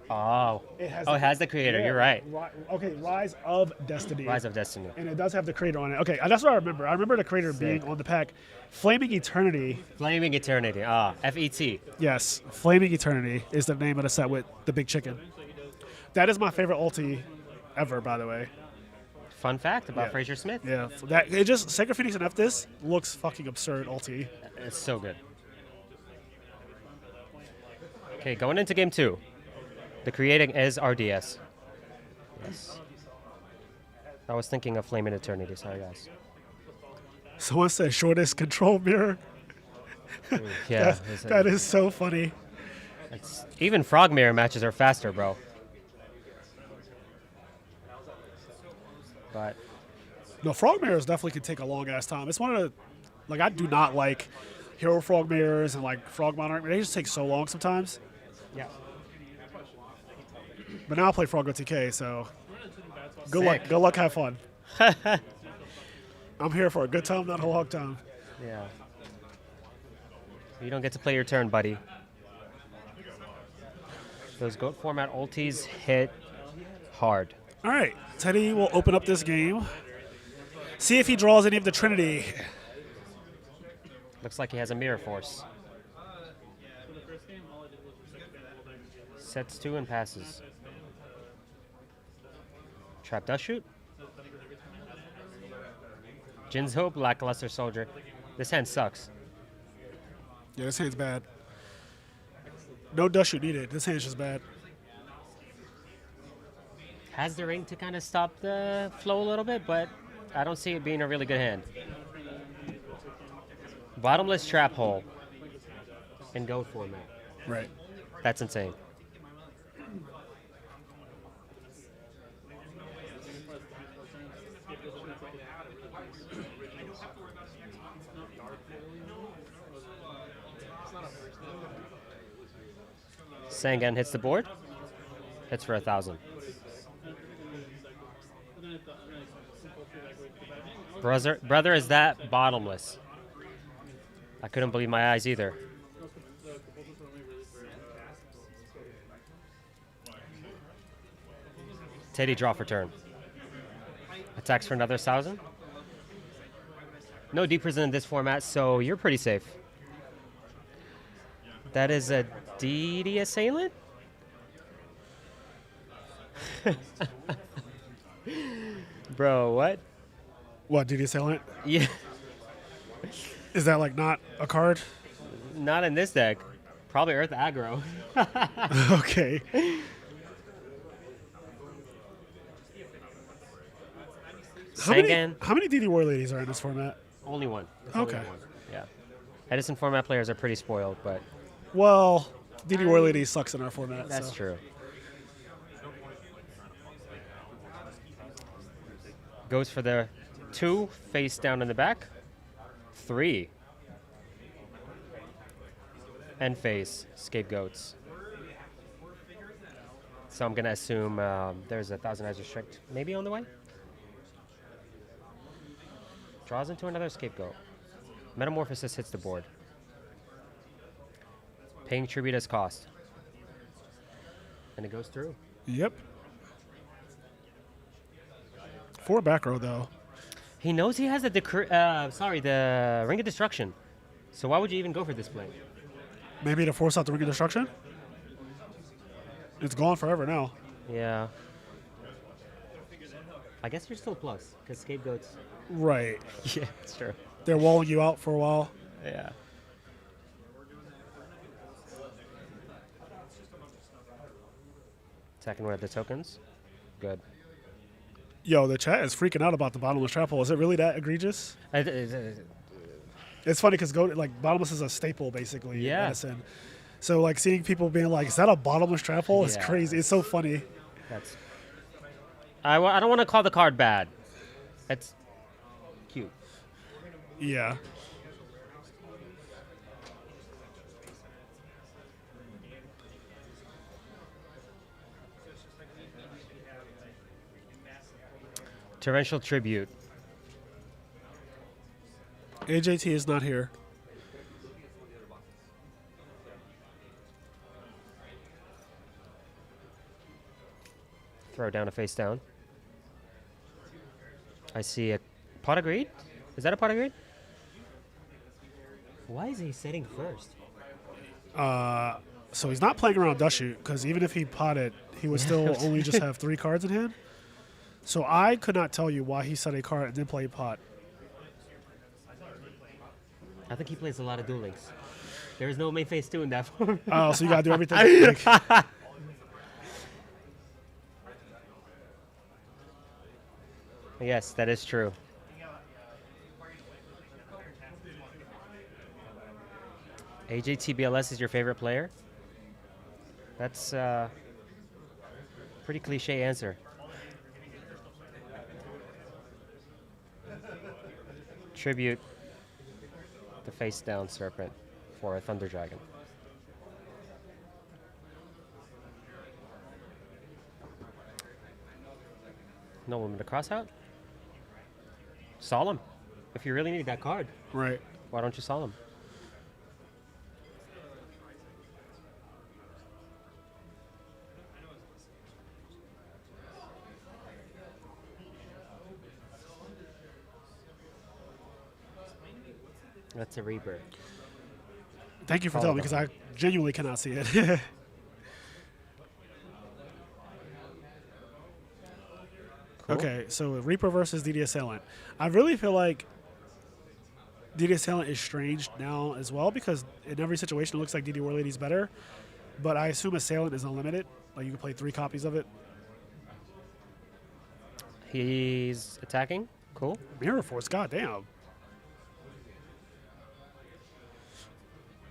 Oh. It has It has the creator. yeah, You're right. Okay, Rise of Destiny. Rise of Destiny. And it does have the creator on it. Okay, that's what I remember. I remember the creator being on the pack. Flaming Eternity. Flaming Eternity. FET. Yes, Flaming Eternity is the name of the set with the big chicken. That is my favorite ulti ever, by the way. Fun fact about Yeah. Fraser Smith. Yeah, that it just Sacred Phoenix and F this looks fucking absurd ulti. It's so good. Okay, going into game 2. The creating is RDS. Yes. I was thinking of Flaming Eternity. Sorry, guys. Someone said shortest control mirror. Yeah. That is so funny. Even Frog Mirror matches are faster, bro. But No, frog mirrors definitely can take a long ass time. It's one of the, like, I do not like hero frog mirrors and like frog monarch. They just take so long sometimes. yeah. But now I play Frog OTK, so good Sick. luck. Good luck. Have fun. I'm here for a good time, not a long time. Yeah. You don't get to play your turn, buddy. Those GOAT format ultis hit hard. All right, Teddy will open up this game. See if he draws any of the Trinity. Looks like he has a Mirror Force. Sets 2 and passes. Trap Dust Shoot. Jin's Hope, Lackluster Soldier. This hand sucks. Yeah, this hand's bad. No dust shoot needed. This hand's just bad. Has the ring to kind of stop the flow a little bit, but I don't see it being a really good hand. Bottomless Trap Hole in GOAT format. Right. That's insane. Sangan hits the board. Hits for 1,000. Brother, is that bottomless? I couldn't believe my eyes either. Teddy draw for turn. Attacks for another 1,000. No deepers in this format, so you're pretty safe. That is a DD Assailant? Bro, what? What, did he sell it? Yeah, Is that like not a card? not in this deck. Probably Earth Aggro. Okay. Sangan, How many DD War Ladies are in this format? only one. There's only Okay. one. Yeah. Edison format players are pretty spoiled, but Well, DD War Ladies sucks in our format. that's so. true. Goes for the 2, face down in the back. 3. And face, scapegoats. So I'm going to assume there's a Thousand Eyes Restrict maybe on the way. Draws into another scapegoat. Metamorphosis hits the board. Paying tribute as cost. And it goes through. Yep. 4 back row though. He knows he has the Ring of Destruction. So why would you even go for this play? Maybe to force out the Ring of Destruction? It's gone forever now. Yeah. I guess you're still plus, because scapegoats. Right. Yeah, it's true. They're walling you out for a while. Yeah. Attacking with the tokens. Good. Yo, the chat is freaking out about the bottomless trap hole. Is it really that egregious? It's funny because like bottomless is a staple basically Yeah. in medicine. So like seeing people being like, "Is that a bottomless trap hole?" Is Yeah. crazy. It's so funny. That's I don't want to call the card bad. That's cute. Yeah. Torrential Tribute. AJT is not here. Throw down a face down. I see a pot of greed. Is that a pot of greed? Why is he sitting first? So he's not playing around Dust Shoot, because even if he potted, he would still only just have 3 cards in hand. So I could not tell you why he set a card and then played pot. I think he plays a lot of Duel Links. There is no main phase 2 in that form. Oh, so you gotta do everything. Like, Yes, that is true. AJTBLS is your favorite player? That's a pretty cliche answer. Tribute the face down serpent for a Thunder Dragon. No woman to cross out? Solemn. If you really need that card, right. why don't you Solemn? That's a rebirth. Thank you for Follow telling me, because I genuinely cannot see it. Cool. Okay, so Reaper versus DD Assailant. I really feel like DD Assailant is strange now as well, because in every situation it looks like DD War Lady's better. But I assume Assailant is unlimited. Like you can play 3 copies of it. He's attacking. Cool. Mirror Force, goddamn.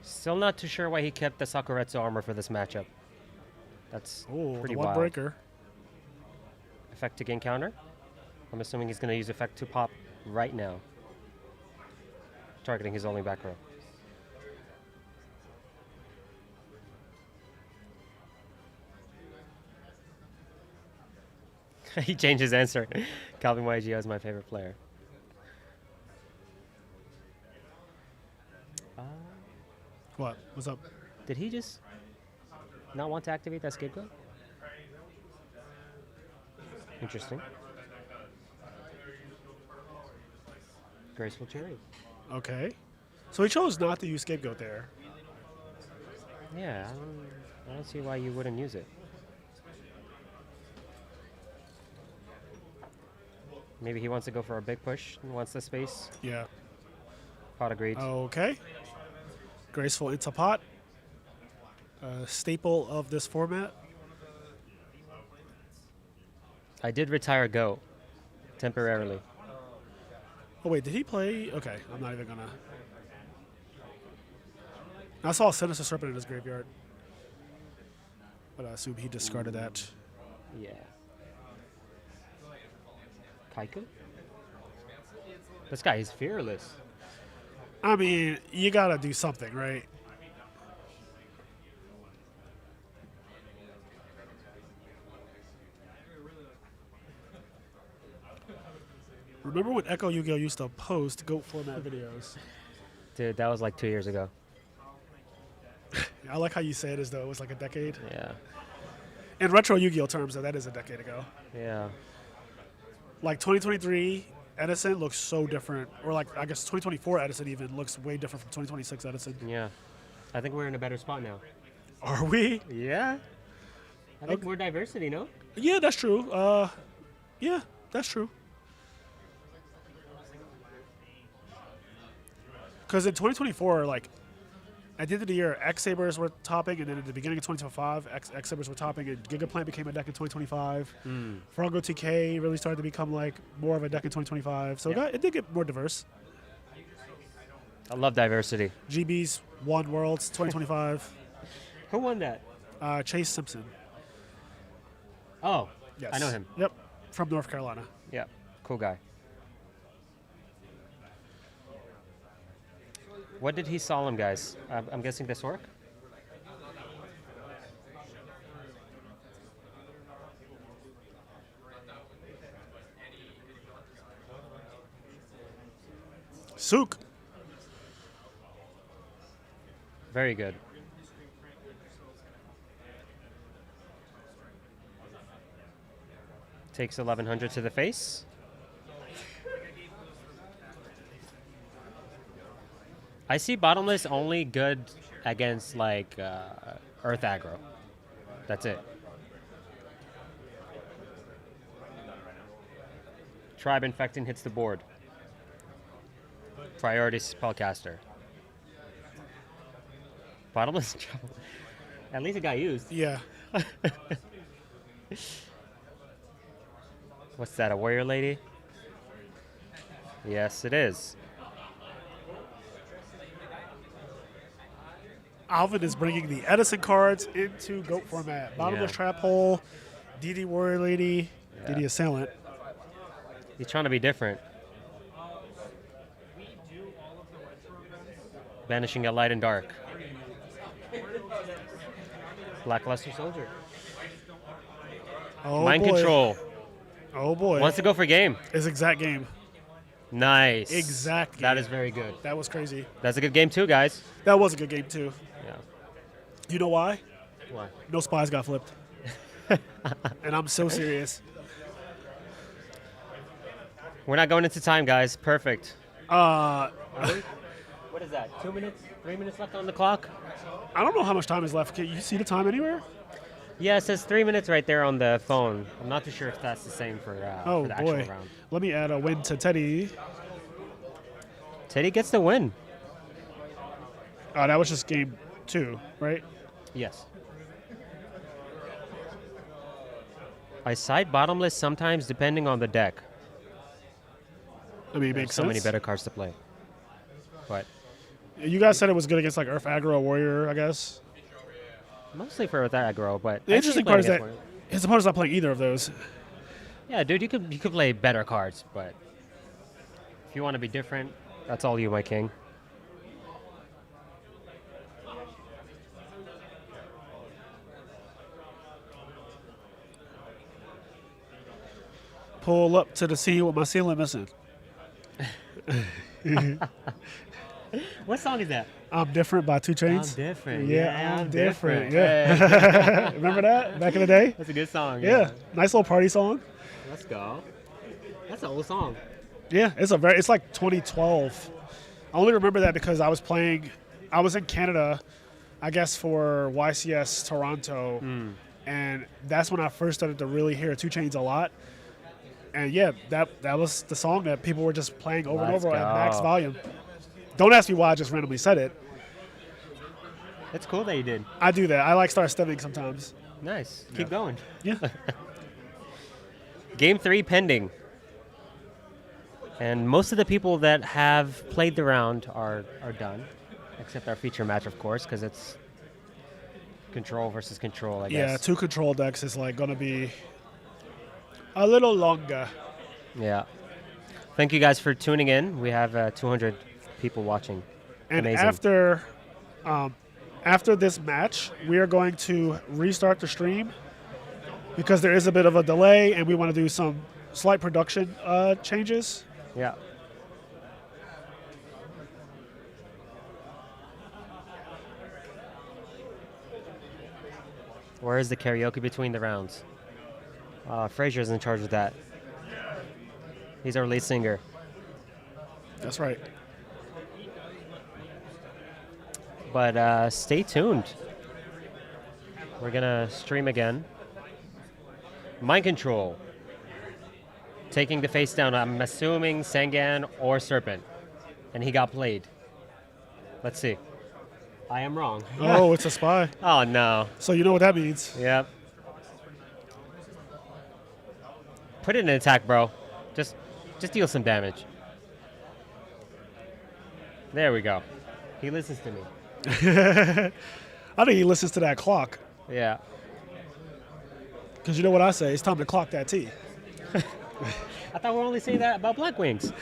Still not too sure why he kept the Sakuretsu armor for this matchup. That's Oh, pretty the one wild. breaker. Effect to gain counter. I'm assuming he's going to use effect to pop right now. Targeting his only back row. He changed his answer. Calvin YGO is my favorite player. What? What's up? Did he just not want to activate that scapegoat? Interesting. Graceful Cherry. Okay. So he chose not to use Scapegoat there. Yeah, I don't see why you wouldn't use it. Maybe he wants to go for a big push and wants the space. Yeah. Pot agreed. Okay. Graceful into pot. Staple of this format. I did retire Go temporarily. Oh, wait, did he play? Okay, I'm not even gonna. I saw Sinister Serpent in his graveyard, but I assume he discarded that. Yeah. Kaiku? This guy is fearless. I mean, you gotta do something, right? Remember when Echo Yu-Gi-Oh used to post GOAT format videos? Dude, that was like 2 years ago. I like how you say it as though it was like a decade. Yeah. In retro Yu-Gi-Oh terms, though, that is a decade ago. Yeah. Like 2023 Edison looks so different, or like I guess 2024 Edison even looks way different from 2026 Edison. Yeah. I think we're in a better spot now. Are we? Yeah. I think Okay. more diversity, no? Yeah, that's true. Yeah, that's true. Because in 2024, like, at the end of the year, X-Sabers were topping, and then at the beginning of 2025, X-Sabers were topping, and Gigaplant became a deck in 2025. Frongo TK really started to become, like, more of a deck in 2025. So Yeah. it did get more diverse. I love diversity. GB's won Worlds 2025. Who won that? Chase Simpson. Oh, Yes. I know him. Yep. From North Carolina. Yeah, cool guy. What did he solemn, guys? I'm guessing this orc? Sook. Very good. Takes 1100 to the face. I see Bottomless only good against like Earth aggro. That's it. Tribe Infecting hits the board. Priority spellcaster. Bottomless trouble. At least it got used. Yeah. What's that, a warrior lady? Yes, it is. Alvin is bringing the Edison cards into GOAT format. Bottomless Yeah. Trap Hole, DD Warrior Lady, Yeah. DD Assailant. He's trying to be different. Banishing a light and dark. Blackluster Soldier. Oh Mind boy. control. Oh boy. Wants to go for game. It's exact game. Nice. Exact That game. is very good. That was crazy. That's a good game too, guys. That was a good game too. Yeah. You know why? Why? No spies got flipped. And I'm so serious. We're not going into time, guys. Perfect. Uh, What is that? 2 minutes? 3 minutes left on the clock? I don't know how much time is left. Can you see the time anywhere? Yeah, it says 3 minutes right there on the phone. I'm not too sure if that's the same for Oh the actual boy. round. Let me add a win to Teddy. Teddy gets the win. Oh, that was just game 2, right? Yes. I side Bottomless sometimes depending on the deck. I mean, it There's makes so sense. many better cards to play. But You guys said it was good against like Earth Aggro Warrior, I guess. mostly for that aggro, but The I interesting see part is playing that against one. his opponent's not playing either of those. Yeah, dude, you could play better cards, but if you want to be different, that's all you, my king. Pull up to the scene with my ceiling missing. What song is that? I'm Different by 2 Chainz. different. Yeah, I'm different. Hey. Yeah. Remember that back in the day? That's a good song. Yeah. Nice little party song. Let's go. That's an old song. Yeah, it's like 2012. I only remember that because I was in Canada, I guess for YCS Toronto, and that's when I first started to really hear 2 Chainz a lot. And yeah, that was the song that people were just playing over and Let's over at max go. volume. Don't ask me why I just randomly said it. It's cool that you did. I do that. I like start stemming sometimes. Nice. Keep going. Yeah. Game 3 pending. And most of the people that have played the round are done, except our feature match, of course, because it's control versus control, I Yeah, guess. 2 control decks is like going to be a little longer. Yeah. Thank you guys for tuning in. We have 200 people watching. And Amazing. after this match, we are going to restart the stream because there is a bit of a delay and we want to do some slight production changes. Yeah. Where is the karaoke between the rounds? Frazier's in charge of that. He's our lead singer. That's right. But stay tuned. We're gonna stream again. Mind control. Taking the face down. I'm assuming Sangan or Serpent, and he got played. Let's see. I am wrong. Oh, it's a spy. Oh no. So you know what that means. Yep. Put it in attack, bro. Just deal some damage. There we go. He listens to me. I think he listens to that clock Yeah. because you know what I say. It's time to clock that T. I thought we were only saying that about Black Wings.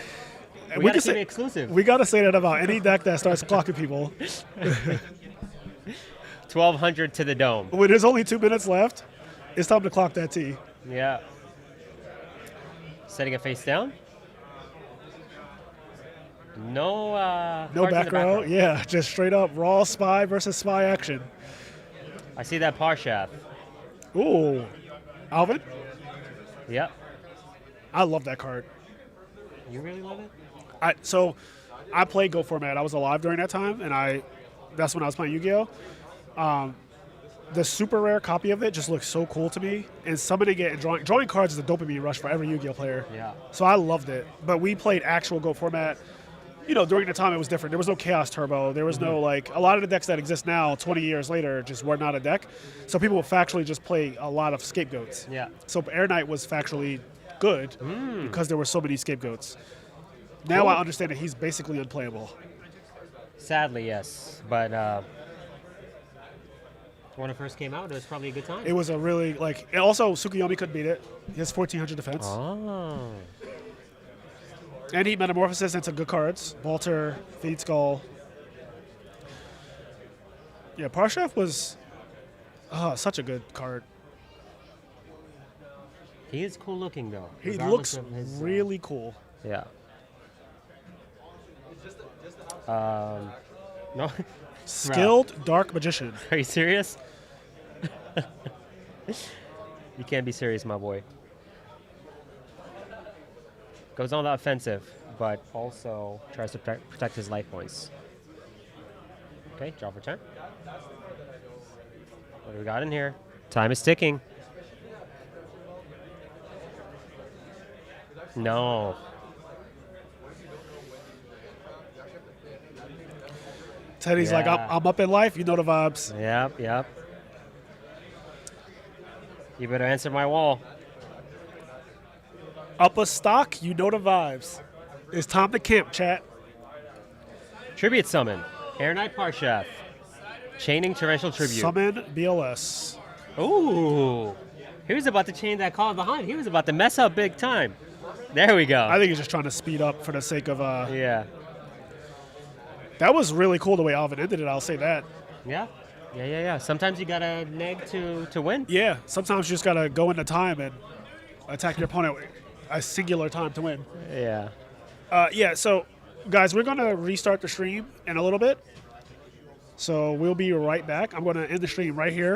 And We gotta can keep it exclusive. We gotta say that about any deck that starts clocking people. 1,200 to the dome. When there's only 2 minutes left, it's time to clock that T. Yeah. Setting it face down. No. No cards in back the row. Yeah, just straight up raw spy versus spy action. I see that Parshath. Ooh, Alvin, Yep. I love that card. You really love it? So I played Go format. I was alive during that time, and that's when I was playing Yu-Gi-Oh. The super rare copy of it just looks so cool to me, and summoning it and drawing cards is a dopamine rush for every Yu-Gi-Oh player. Yeah. So I loved it. But we played actual Go format. You know, during the time it was different. There was no Chaos Turbo. There was no a lot of the decks that exist now, 20 years later, just were not a deck. So people would factually just play a lot of scapegoats. Yeah. So Air Knight was factually good because there were so many scapegoats. Now Cool. I understand that he's basically unplayable. Sadly, yes. But when it first came out, it was probably a good time. It was a really and also Tsukuyomi couldn't beat it. He has 1400 defense. Oh. And he metamorphoses into good cards. Walter, Feed Skull. Yeah, Parshath was such a good card. He is cool looking, though. He regardless looks of his, really cool. Yeah. No. Skilled Dark Magician. Are you serious? You can't be serious, my boy. Goes on the offensive, but also tries to protect his life points. Okay, draw for turn. What do we got in here? Time is ticking. No. Teddy's like, Yeah. I'm up in life. You know the vibes. Yep. You better answer my wall. Up a stock. You know the vibes. It's time to camp, chat. Tribute summon. Air Knight Parshath. Chaining Torrential Tribute. Summon BLS. Ooh. He was about to chain that call behind. He was about to mess up big time. There we go. I think he's just trying to speed up for the sake of. Yeah. That was really cool the way Alvin ended it. I'll say that. Yeah. Sometimes you gotta neg to win. Yeah. Sometimes you just gotta go into time and attack your opponent a singular time to win. Yeah. Yeah. So, guys, we're gonna restart the stream in a little bit. So we'll be right back. I'm gonna end the stream right here.